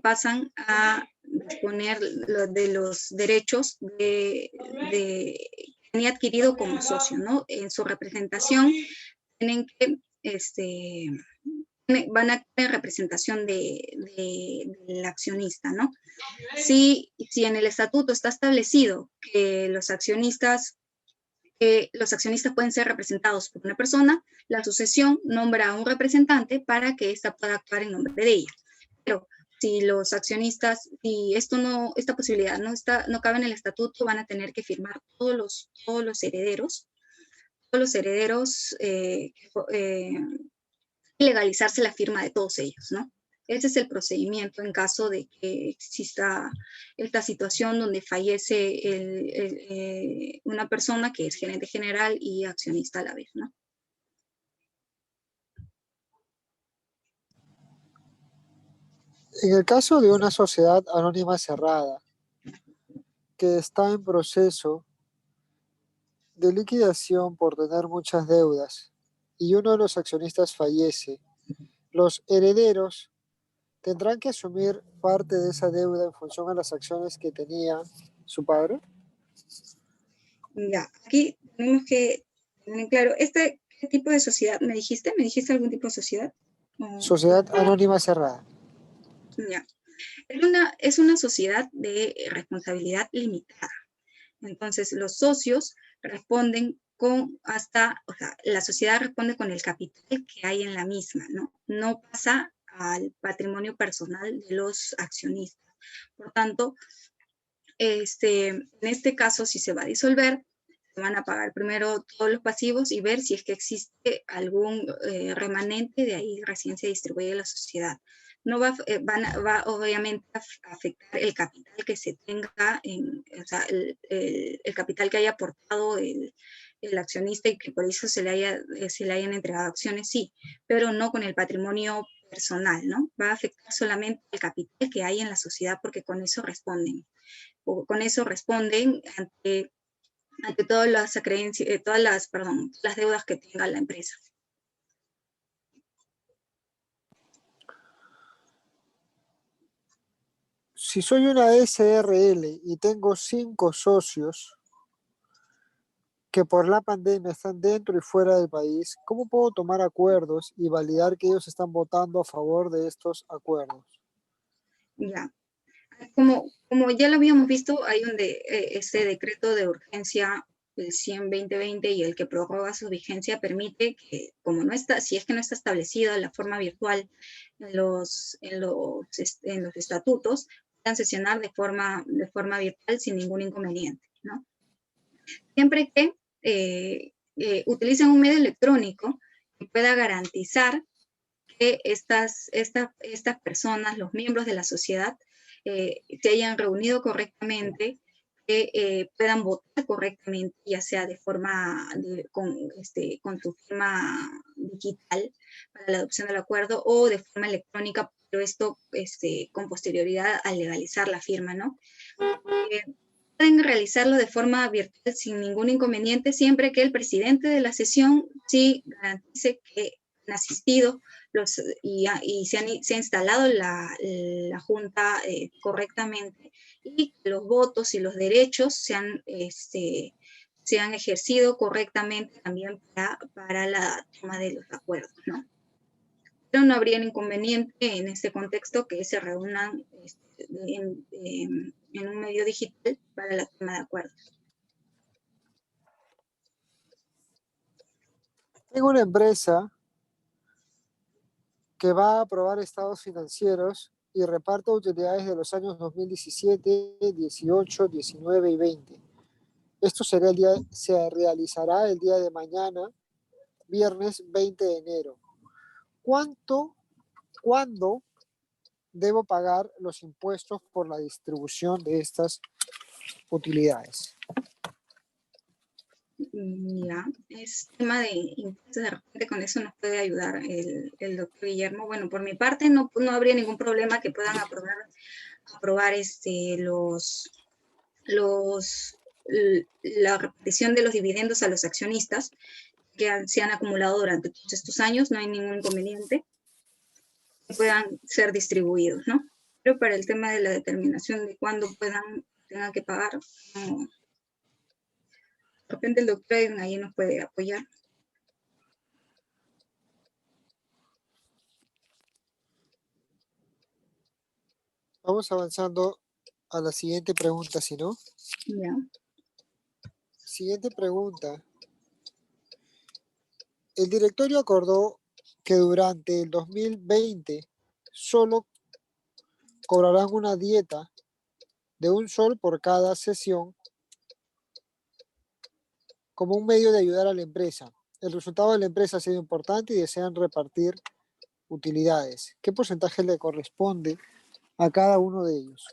pasan a disponer de los derechos que tenía adquirido como socio, ¿no? En su representación tienen que, van a tener representación del accionista, ¿no? Si en el estatuto está establecido que los accionistas pueden ser representados por una persona, la sucesión nombra a un representante para que ésta pueda actuar en nombre de ella. Pero si los accionistas, esta posibilidad no cabe en el estatuto, van a tener que firmar todos los herederos, legalizarse la firma de todos ellos, ¿no? Ese es el procedimiento en caso de que exista esta situación donde fallece una persona que es gerente general y accionista a la vez, ¿no? En el caso de una sociedad anónima cerrada que está en proceso de liquidación por tener muchas deudas y uno de los accionistas fallece, los herederos tendrán que asumir parte de esa deuda en función a las acciones que tenía su padre. Ya, aquí tenemos que tener claro, ¿qué tipo de sociedad me dijiste? ¿Me dijiste algún tipo de sociedad? Sociedad anónima cerrada. Ya. Es una sociedad de responsabilidad limitada. Entonces, los socios responden o sea, la sociedad responde con el capital que hay en la misma, ¿no? No pasa al patrimonio personal de los accionistas. Por tanto, en este caso, si se va a disolver, se van a pagar primero todos los pasivos y ver si es que existe algún remanente, de ahí recién se distribuye la sociedad. No va obviamente a afectar el capital que se tenga, o sea, el capital que haya aportado el accionista y que por eso se le hayan entregado acciones, sí, pero no con el patrimonio personal, ¿no? Va a afectar solamente el capital que hay en la sociedad porque con eso responden. O con eso responden ante todas las acreencias, las deudas que tenga la empresa. Si soy una SRL y tengo 5 socios que por la pandemia están dentro y fuera del país, ¿cómo puedo tomar acuerdos y validar que ellos están votando a favor de estos acuerdos? Ya. Como ya lo habíamos visto, hay ese decreto de urgencia, el 100-2020, y el que prorroga su vigencia permite que, si es que no está establecida la forma virtual en los estatutos, puedan sesionar de forma virtual sin ningún inconveniente, ¿no? Siempre que utilicen un medio electrónico que pueda garantizar que estas personas, los miembros de la sociedad, se hayan reunido correctamente, que puedan votar correctamente, ya sea de forma, con su firma digital para la adopción del acuerdo o de forma electrónica, pero esto con posterioridad al legalizar la firma, ¿no? Pueden realizarlo de forma virtual sin ningún inconveniente, siempre que el presidente de la sesión sí garantice que han asistido y se ha instalado la junta correctamente y que los votos y los derechos se han ejercido correctamente también para la toma de los acuerdos, ¿no? Pero no habría inconveniente en este contexto que se reúnan en un medio digital para la toma de acuerdos. Tengo una empresa que va a aprobar estados financieros y reparto de utilidades de los años 2017, 18, 19 y 20. Esto se realizará el día de mañana, viernes 20 de enero. ¿Cuándo debo pagar los impuestos por la distribución de estas utilidades? Ya, es tema de impuestos, de repente con eso nos puede ayudar el doctor Guillermo. Bueno, por mi parte no habría ningún problema que puedan aprobar la repartición de los dividendos a los accionistas que se han acumulado durante todos estos años, no hay ningún inconveniente que puedan ser distribuidos, ¿no? Pero para el tema de la determinación de cuándo tengan que pagar, no. De repente el doctor ahí nos puede apoyar. Vamos avanzando a la siguiente pregunta, si no. Ya. Siguiente pregunta. El directorio acordó que durante el 2020 solo cobrarán una dieta de $1 por cada sesión como un medio de ayudar a la empresa. El resultado de la empresa ha sido importante y desean repartir utilidades. ¿Qué porcentaje le corresponde a cada uno de ellos?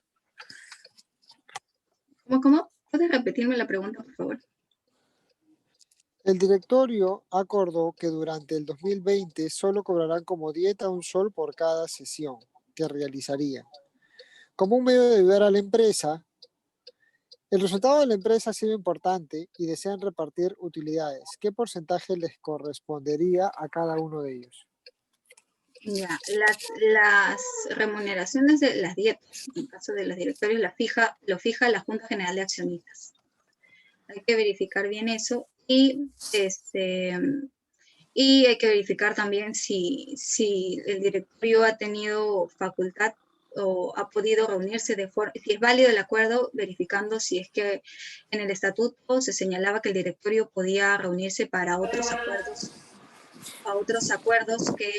¿Cómo? ¿Puedes repetirme la pregunta, por favor? El directorio acordó que durante el 2020 solo cobrarán como dieta $1 por cada sesión que realizarían. Como un medio de ayudar a la empresa, el resultado de la empresa ha sido importante y desean repartir utilidades. ¿Qué porcentaje les correspondería a cada uno de ellos? Ya, las remuneraciones de las dietas, en caso de los directorios, lo fija la Junta General de Accionistas. Hay que verificar bien eso y hay que verificar también si el directorio ha tenido facultad o ha podido reunirse si es válido el acuerdo, verificando si es que en el estatuto se señalaba que el directorio podía reunirse para otros acuerdos que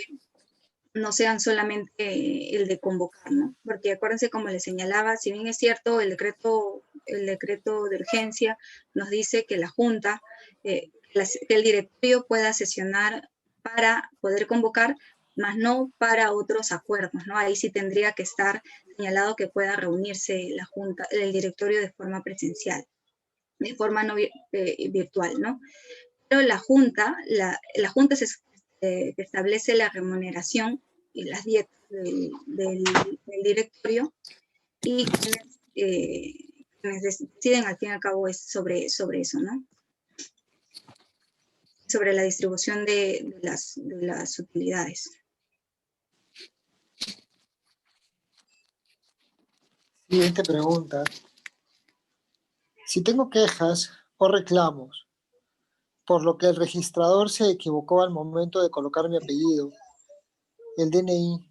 no sean solamente el de convocar, ¿no? Porque acuérdense, como les señalaba, si bien es cierto, el decreto de urgencia nos dice que la Junta, que el directorio pueda sesionar para poder convocar, más no para otros acuerdos, ¿no? Ahí sí tendría que estar señalado que pueda reunirse la Junta, el directorio de forma presencial, de forma no virtual, ¿no? Pero la Junta establece la remuneración y las dietas del directorio, y quienes deciden al fin y al cabo es sobre eso, ¿no? Sobre la distribución de las utilidades. Siguiente pregunta. Si tengo quejas o reclamos por lo que el registrador se equivocó al momento de colocar mi apellido, el DNI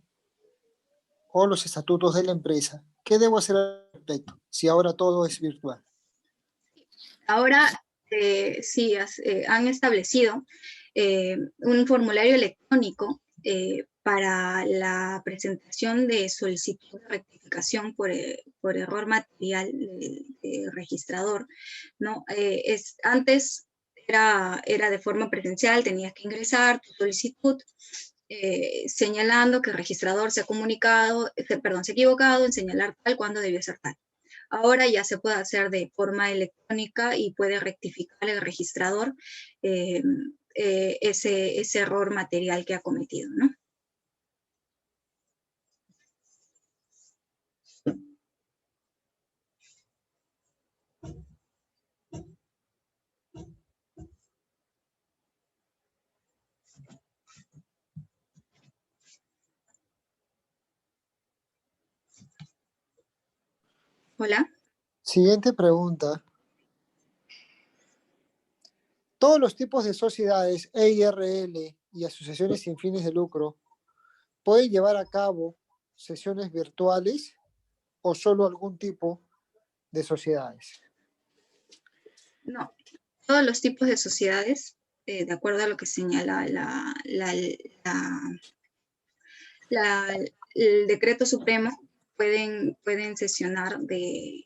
o los estatutos de la empresa, ¿qué debo hacer al respecto si ahora todo es virtual? Ahora sí, han establecido un formulario electrónico para la presentación de solicitud de rectificación por error material del registrador, ¿no? Antes era de forma presencial, tenías que ingresar tu solicitud, señalando que el registrador se ha equivocado en señalar tal cuando debió ser tal. Ahora ya se puede hacer de forma electrónica y puede rectificar el registrador ese error material que ha cometido, ¿no? Hola. Siguiente pregunta. Todos los tipos de sociedades EIRL y asociaciones sin fines de lucro pueden llevar a cabo sesiones virtuales o solo algún tipo de sociedades. No, todos los tipos de sociedades, de acuerdo a lo que señala el decreto supremo, pueden sesionar de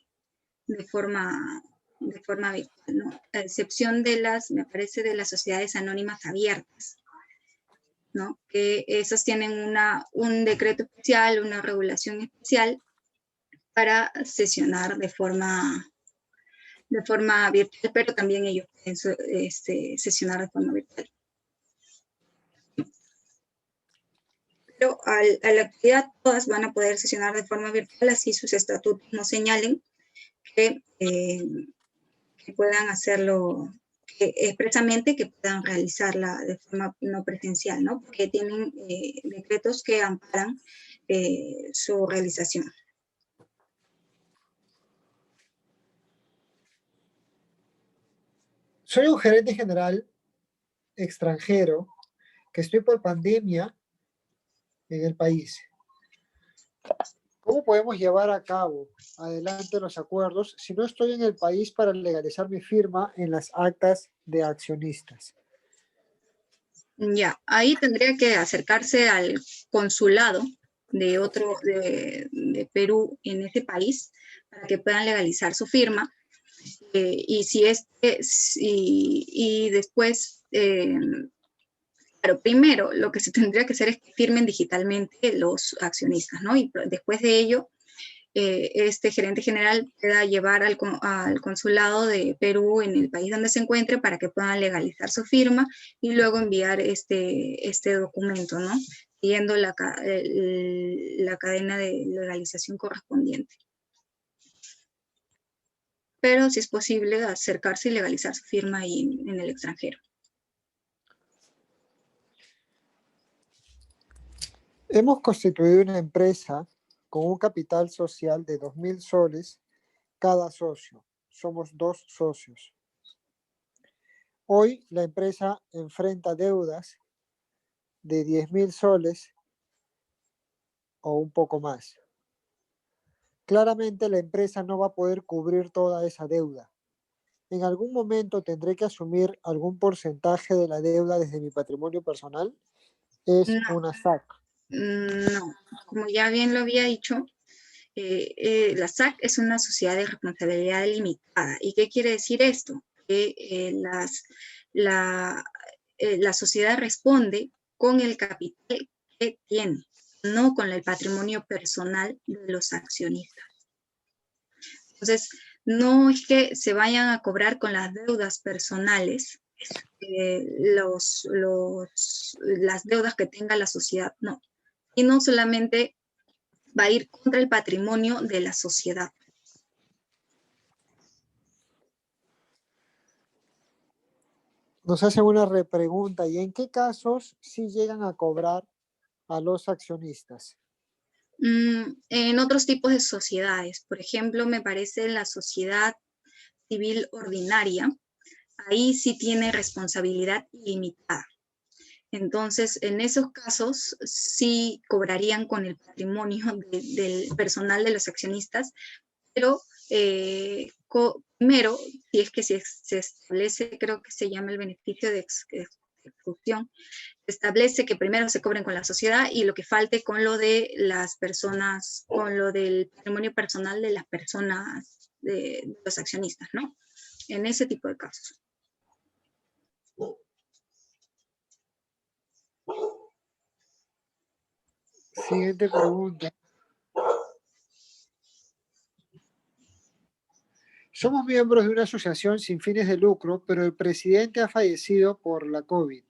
forma virtual, ¿no? A excepción me parece, de las sociedades anónimas abiertas, ¿no? Que esas tienen un decreto especial, una regulación especial para sesionar de forma virtual, pero también ellos pueden sesionar de forma virtual. Pero a la actualidad todas van a poder sesionar de forma virtual, así sus estatutos no señalen que puedan hacerlo expresamente, que puedan realizarla de forma no presencial, ¿no? Porque tienen decretos que amparan su realización. Soy un gerente general extranjero que estoy por pandemia en el país. ¿Cómo podemos llevar a cabo adelante los acuerdos si no estoy en el país para legalizar mi firma en las actas de accionistas? Ya, ahí tendría que acercarse al consulado de Perú en ese país para que puedan legalizar su firma. Y después, pero primero lo que se tendría que hacer es que firmen digitalmente los accionistas, ¿no? Y después de ello, este gerente general pueda llevar al consulado de Perú en el país donde se encuentre para que puedan legalizar su firma y luego enviar este documento, ¿no? Siguiendo la cadena de legalización correspondiente. Pero si es posible acercarse y legalizar su firma ahí en el extranjero. Hemos constituido una empresa con un capital social de 2.000 soles cada socio. Somos 2 socios. Hoy la empresa enfrenta deudas de 10.000 soles o un poco más. claramente la empresa no va a poder cubrir toda esa deuda. ¿En algún momento tendré que asumir algún porcentaje de la deuda desde mi patrimonio personal? Es No, una SAC. no. Como ya bien lo había dicho, la SAC es una sociedad de responsabilidad limitada. ¿Y qué quiere decir esto? Que la sociedad responde con el capital que tiene, no con el patrimonio personal de los accionistas. Entonces, no es que se vayan a cobrar con las deudas personales, las deudas que tenga la sociedad, no, sino solamente va a ir contra el patrimonio de la sociedad. Nos hacen una repregunta. ¿Y en qué casos sí llegan a cobrar a los accionistas? En otros tipos de sociedades, por ejemplo, me parece la sociedad civil ordinaria, ahí sí tiene responsabilidad ilimitada. Entonces, en esos casos sí cobrarían con el patrimonio del personal de los accionistas, pero primero, si es que se establece, creo que se llama el beneficio de exclusión, se establece que primero se cobren con la sociedad y lo que falte con lo de las personas, con lo del patrimonio personal de las personas, de los accionistas, ¿no? En ese tipo de casos. Siguiente pregunta. Somos miembros de una asociación sin fines de lucro, pero el presidente ha fallecido por la COVID.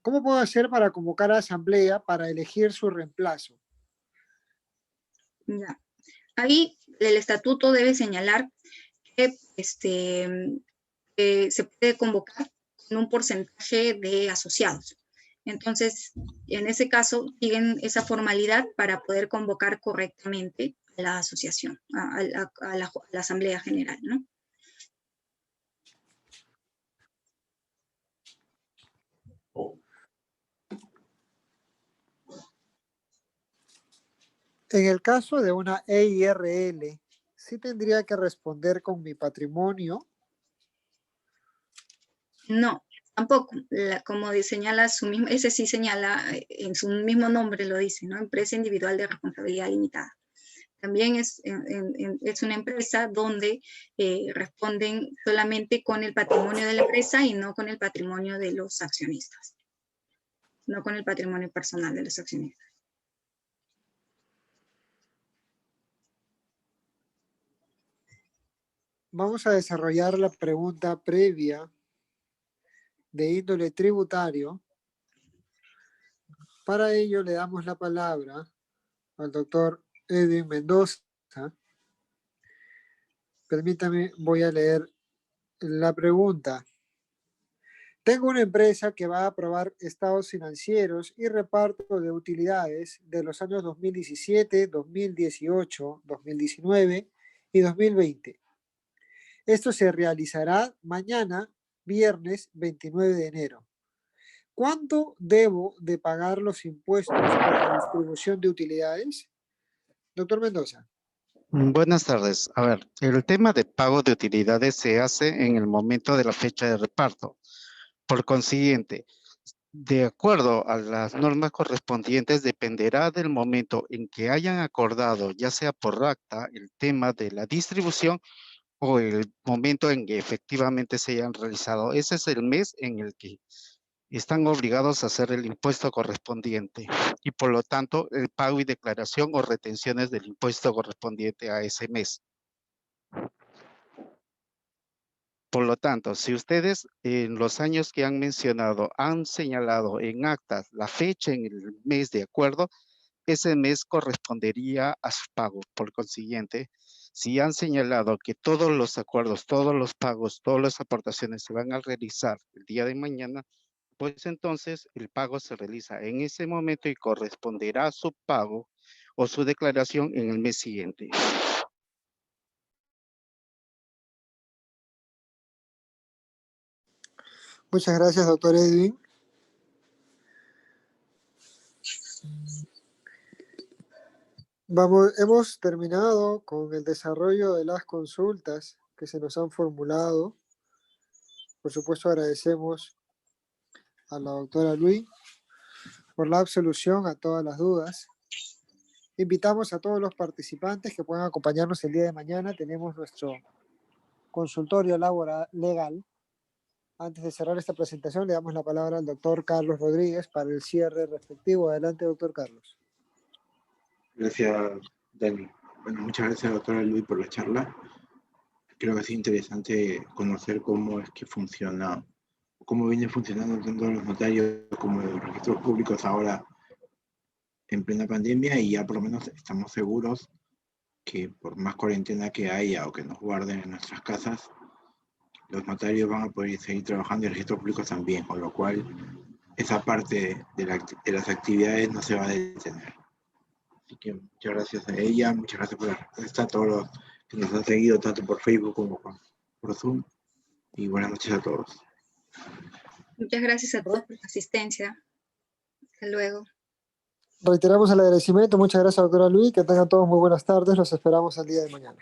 ¿Cómo puedo hacer para convocar a la asamblea para elegir su reemplazo? Ya. Ahí el estatuto debe señalar que se puede convocar con un porcentaje de asociados. Entonces, en ese caso, siguen esa formalidad para poder convocar correctamente a la asociación, a la Asamblea General, ¿no? En el caso de una EIRL, ¿sí tendría que responder con mi patrimonio? No, tampoco. Como señala su mismo, ese sí señala, en su mismo nombre lo dice, ¿no? Empresa individual de responsabilidad limitada. También es una empresa donde responden solamente con el patrimonio de la empresa y no con el patrimonio de los accionistas, no con el patrimonio personal de los accionistas. Vamos a desarrollar la pregunta previa de índole tributario. Para ello le damos la palabra al doctor Edwin Mendoza. Permítame, voy a leer la pregunta. Tengo una empresa que va a aprobar estados financieros y reparto de utilidades de los años 2017, 2018, 2019 y 2020. Esto se realizará mañana, viernes 29 de enero. ¿Cuánto debo de pagar los impuestos por la distribución de utilidades? Doctor Mendoza. Buenas tardes. A ver, el tema de pago de utilidades se hace en el momento de la fecha de reparto. Por consiguiente, de acuerdo a las normas correspondientes, dependerá del momento en que hayan acordado, ya sea por acta, el tema de la distribución o el momento en que efectivamente se hayan realizado. Ese es el mes en el que están obligados a hacer el impuesto correspondiente y por lo tanto el pago y declaración o retenciones del impuesto correspondiente a ese mes. Por lo tanto, si ustedes en los años que han mencionado han señalado en actas la fecha en el mes de acuerdo, ese mes correspondería a su pago. Por consiguiente, si han señalado que todos los acuerdos, todos los pagos, todas las aportaciones se van a realizar el día de mañana, pues entonces el pago se realiza en ese momento y corresponderá a su pago o su declaración en el mes siguiente. Muchas gracias, doctor Edwin. Hemos terminado con el desarrollo de las consultas que se nos han formulado. Por supuesto, agradecemos a la doctora Luis por la absolución a todas las dudas. Invitamos a todos los participantes que puedan acompañarnos el día de mañana. Tenemos nuestro consultorio legal. Antes de cerrar esta presentación, le damos la palabra al doctor Carlos Rodríguez para el cierre respectivo. Adelante, doctor Carlos. Gracias, Dani. Bueno, muchas gracias, doctora Luis, por la charla. Creo que es interesante conocer cómo es que funciona, cómo viene funcionando tanto los notarios como los registros públicos ahora en plena pandemia, y ya por lo menos estamos seguros que por más cuarentena que haya o que nos guarden en nuestras casas, los notarios van a poder seguir trabajando y los registros públicos también, con lo cual esa parte de las actividades no se va a detener. Así que muchas gracias a ella, muchas gracias por la respuesta, a todos los que nos han seguido tanto por Facebook como por Zoom, y buenas noches a todos. Muchas gracias a todos por su asistencia. Hasta luego. Reiteramos el agradecimiento. Muchas gracias, doctora Luis. Que tengan todos muy buenas tardes. Los esperamos el día de mañana.